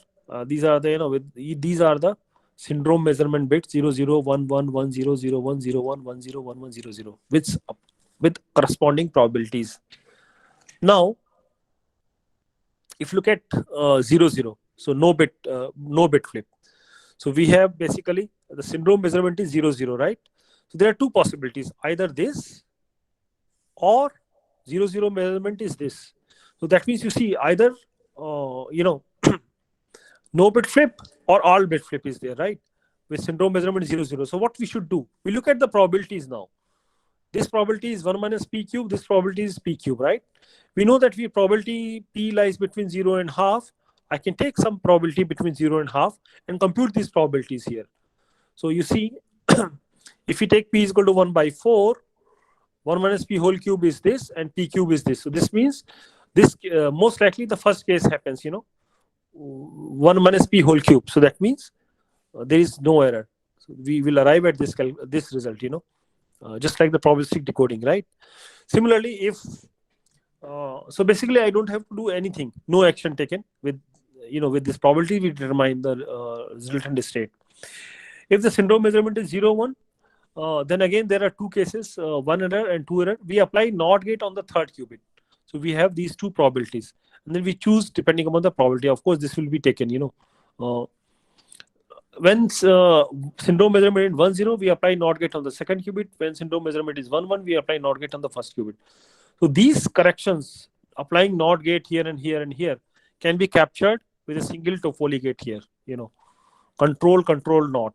These are the these are the syndrome measurement bits 0, 0, 1, 1, 1, 0, 0, 1, 0, 1, 1, 0, 1, 1, 0, 0 with corresponding probabilities. Now, if you look at 0, 0, so no bit flip. So we have basically the syndrome measurement is 0, 0, right? So there are two possibilities, either this or 0, 0 measurement is this. So that means you see either no bit flip or all bit flip is there, right? With syndrome measurement 0, 0. So what we should do? We look at the probabilities now. This probability is 1 minus p cube. This probability is p cube, right? We know that probability p lies between 0 and half. I can take some probability between 0 and half and compute these probabilities here. So you see, if we take p is equal to 1 by 4, 1 minus p whole cube is this and p cube is this. So this means this most likely the first case happens, 1 minus p whole cube. So that means there is no error. So we will arrive at this result, just like the probabilistic decoding, right? Similarly, if so basically I don't have to do anything, no action taken with this probability, we determine the resultant state. If the syndrome measurement is 0, 1, then again there are two cases, 1 error and 2 error. We apply NOT gate on the third qubit. So we have these two probabilities, and then we choose depending upon the probability. Of course, this will be taken, when syndrome measurement is 1, 0, we apply NOT gate on the second qubit. When syndrome measurement is 1, 1, we apply NOT gate on the first qubit. So these corrections, applying NOT gate here and here and here, can be captured with a single Toffoli gate here, control NOT,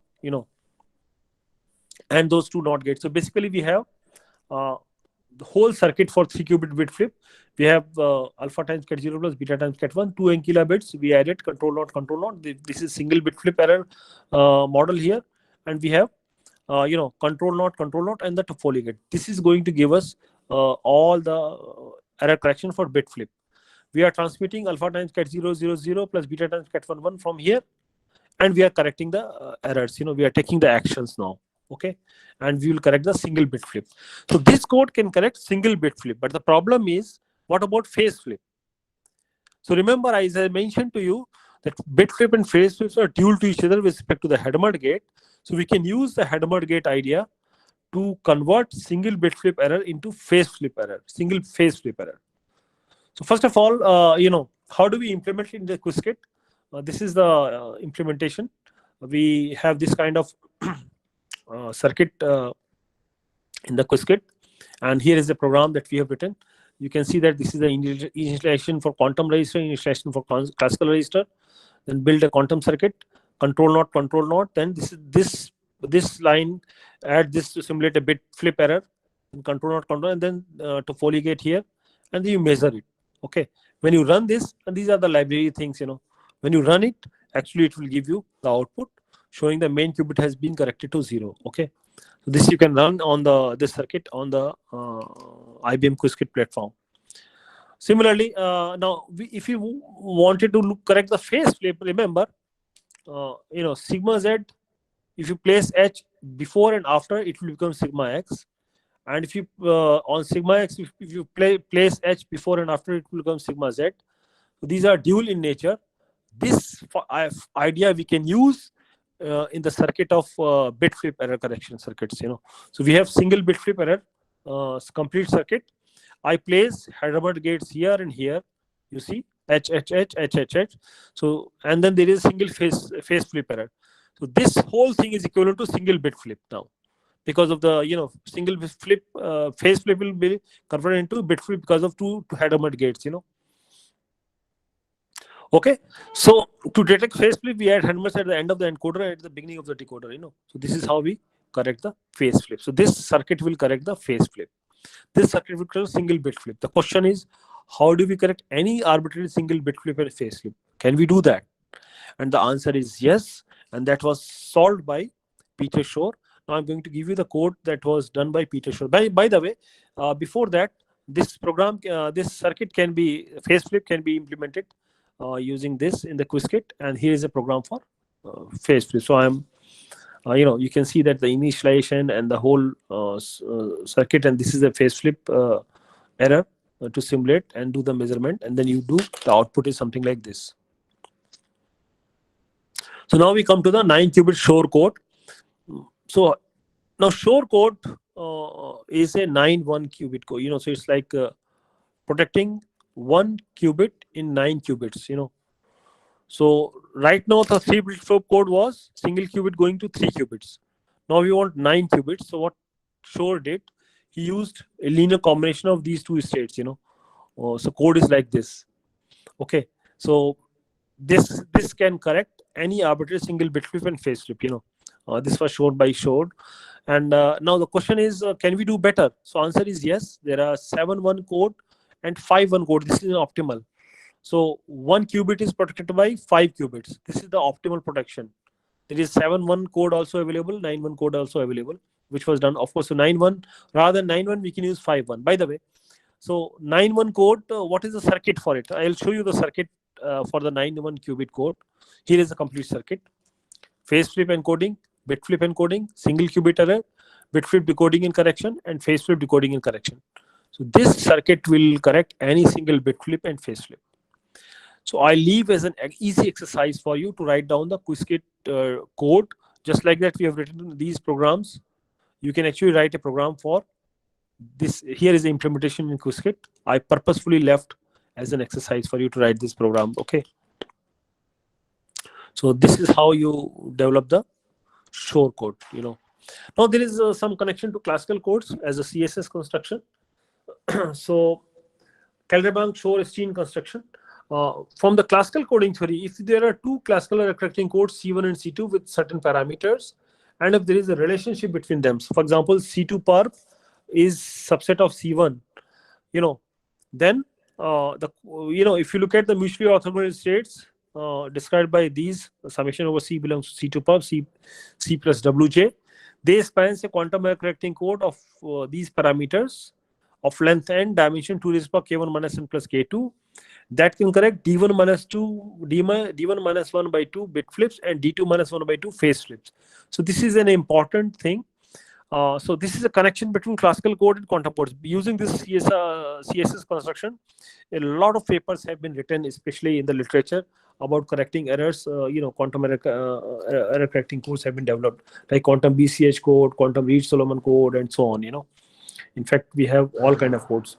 and those two NOT gates. So basically we have the whole circuit for 3-qubit bit flip. We have alpha times cat 0 plus beta times cat 1, 2 n kilobits. We added control NOT. This is single bit flip error model here, and we have control NOT, and the Toffoli gate. This is going to give us all the error correction for bit flip. We are transmitting alpha times cat 0, 0, 0 plus beta times cat 1, 1 from here, and we are correcting the errors. We are taking the actions now. Okay, and we will correct the single bit flip. So this code can correct single bit flip, but the problem is, what about phase flip? So remember, as I mentioned to you, that bit flip and phase flips are dual to each other with respect to the Hadamard gate. So we can use the Hadamard gate idea to convert single bit flip error into phase flip error, single phase flip error. So first of all, how do we implement it in the Qiskit? This is the implementation. We have this kind of circuit in the Qiskit, and here is the program that we have written. You can see that this is the initialization for quantum register, initialization for classical register. Then build a quantum circuit, control NOT. Then this line, add this to simulate a bit flip error, and control NOT, and then Toffoli gate here, and then you measure it. Okay, when you run this, and these are the library things, when you run it, actually it will give you the output showing the main qubit has been corrected to 0. Okay, so this you can run on this circuit on the IBM Qiskit platform. Similarly, now if you wanted to correct the phase flip, remember, sigma z, if you place h before and after, it will become sigma x, and if you on sigma x, if you place h before and after, it will become sigma z. So these are dual in nature. This idea we can use in the circuit of bit flip error correction circuits. So we have single bit flip error complete circuit. I place Hadamard gates here and here. You see H. So and then there is single phase flip error. So this whole thing is equivalent to single bit flip now, because of the single bit flip, phase flip will be converted into bit flip because of two Hadamard gates. Okay, so to detect phase flip, we add Hadamard at the end of the encoder and at the beginning of the decoder. So this is how we correct the phase flip. So this circuit will correct the phase flip. This circuit will correct single bit flip. The question is, how do we correct any arbitrary single bit flip and phase flip? Can we do that? And the answer is yes. And that was solved by Peter Shor. Now I'm going to give you the code that was done by Peter Shor. By the way, before that, this program, this circuit can be, phase flip can be implemented using this in the Qiskit. And here is a program for phase flip. So I'm, you can see that the initialization and the whole circuit, and this is a phase flip error to simulate and do the measurement. And then you do, the output is something like this. So now we come to the 9-qubit Shor code. So now Shor code is a 9-1 qubit code. So it's like protecting 1 qubit in 9 qubits. So right now the 3-bit flip code was single qubit going to 3 qubits. Now we want 9 qubits. So what Shor did, he used a linear combination of these two states. So code is like this. Okay, so this can correct any arbitrary single bit flip and phase flip. This was shown by Shor. And now the question is, can we do better? So answer is yes. There are 7-1 code and 5-1 code. This is optimal. So 1 qubit is protected by 5 qubits. This is the optimal protection. There is 7-1 code also available, 9-1 code also available, which was done, of course. So 9-1, rather than 9-1, we can use 5-1. By the way, so 9-1 code, what is the circuit for it? I'll show you the circuit for the 9-1 qubit code. Here is the complete circuit. Phase flip encoding, bit flip encoding, single qubit error, bit flip decoding and correction, and phase flip decoding and correction. So this circuit will correct any single bit flip and phase flip. So I leave as an easy exercise for you to write down the Qiskit code. Just like that, we have written these programs. You can actually write a program for this. Here is the implementation in Qiskit. I purposefully left as an exercise for you to write this program. Okay. So this is how you develop the Shor code. Now there is some connection to classical codes as a CSS construction. So Calderbank, Shor, Steen construction. From the classical coding theory, if there are two classical recurring codes C1 and C2 with certain parameters, and if there is a relationship between them, so for example, C2 perp is subset of C1, then if you look at the mutually orthogonal states described by these, summation over C belongs to C2 perp, C plus Wj, they span a quantum correcting code of these parameters of length n, dimension 2 raised to power k1 minus n plus k2, that can correct d1 minus 2, d1 minus 1 by 2 bit flips and d2 minus 1 by 2 phase flips. So this is an important thing. So this is a connection between classical code and quantum codes. Using this CSS construction, a lot of papers have been written, especially in the literature, about correcting errors. Quantum error correcting codes have been developed, like quantum BCH code, quantum Reed-Solomon code, and so on. In fact, we have all kind of codes.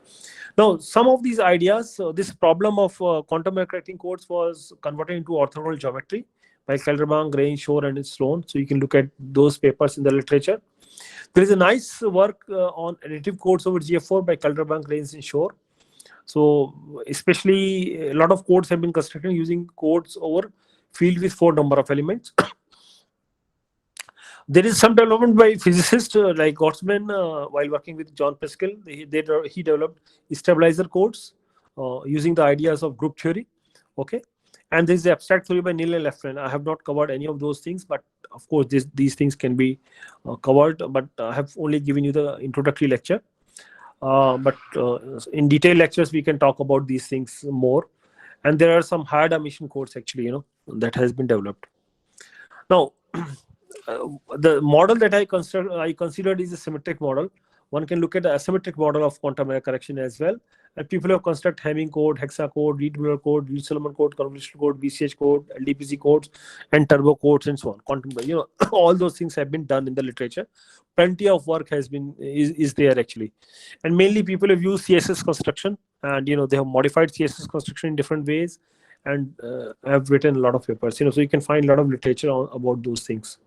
Now, some of these ideas, this problem of quantum error correcting codes was converted into orthogonal geometry by Calderbank, Grain, Shor, and Sloan. So you can look at those papers in the literature. There is a nice work on additive codes over GF4 by Calderbank, Grain, and Shor. So especially a lot of codes have been constructed using codes over field with 4 number of elements. There is some development by physicists like Gottsman while working with John Pascal. He developed stabilizer codes using the ideas of group theory. Okay, and there is the abstract theory by Neil and Lefren. I have not covered any of those things, but of course these things can be covered. But I have only given you the introductory lecture. But in detailed lectures we can talk about these things more. And there are some higher dimension codes actually, that has been developed. Now. The model that I considered is a symmetric model. One can look at the asymmetric model of quantum error correction as well. And people have constructed Hamming code, hexa code, Reed-Muller code, Reed-Solomon code, convolutional code, BCH code, LDPC codes, and turbo codes, and so on. Quantum, all those things have been done in the literature. Plenty of work has been is there actually, and mainly people have used CSS construction, and they have modified CSS construction in different ways, and have written a lot of papers. So you can find a lot of literature about those things.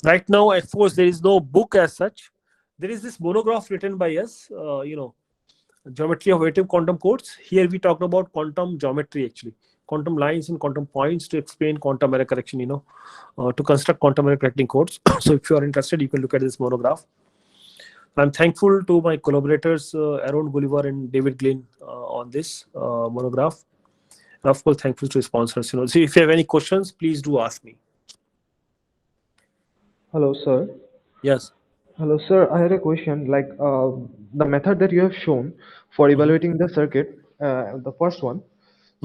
Right now, of course, there is no book as such. There is this monograph written by us, Geometry of Additive Quantum Codes. Here we talked about quantum geometry, actually, quantum lines and quantum points to explain quantum error correction, to construct quantum error correcting codes. So if you are interested, you can look at this monograph. I'm thankful to my collaborators, Aaron Gulliver and David Glynn, on this monograph. And of course, thankful to sponsors. So if you have any questions, please do ask me. Hello, sir. Yes. Hello, sir. I had a question. Like the method that you have shown for evaluating the circuit, the first one.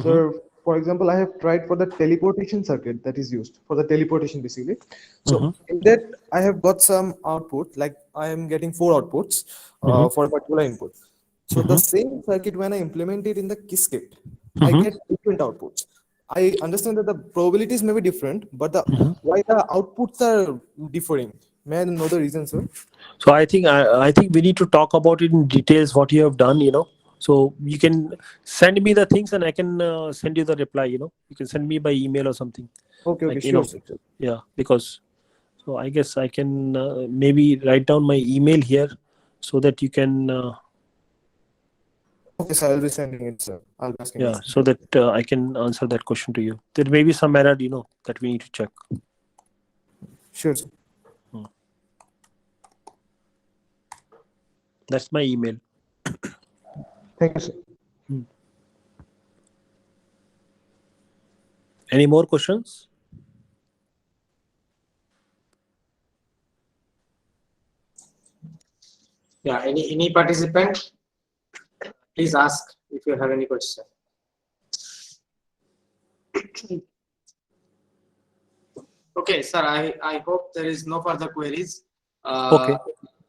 So, for example, I have tried for the teleportation circuit that is used for the teleportation basically. So in that, I have got some output. Like I am getting 4 outputs for a particular input. So the same circuit, when I implement it in the Qiskit, I get different outputs. I understand that the probabilities may be different, but why the outputs are differing? May I know the reason, sir? So I think we need to talk about it in details, what you have done. So you can send me the things and I can send you the reply. You can send me by email or something. Okay, sure, sir. Yeah, because so I guess I can maybe write down my email here so that you can. Okay, sir, I'll be sending it, sir. I'll be asking. Yeah, so that I can answer that question to you. There may be some error, that we need to check. Sure, sir. That's my email. Thank you, sir. Any more questions? Yeah, any participant, please ask if you have any question. Okay, sir, I hope there is no further queries. Okay.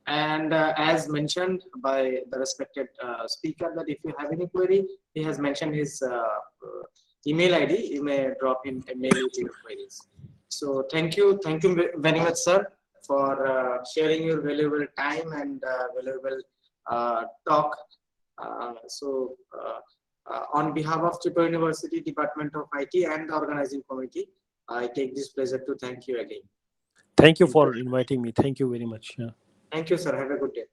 And as mentioned by the respected speaker, that if you have any query, he has mentioned his email ID. You may drop him a mail with your queries. So thank you very much, sir, for sharing your valuable time and valuable talk. On behalf of Tripura University Department of IT and the organizing committee, I take this pleasure to thank you again. Thank you for inviting me. Thank you very much. Yeah. Thank you, sir. Have a good day.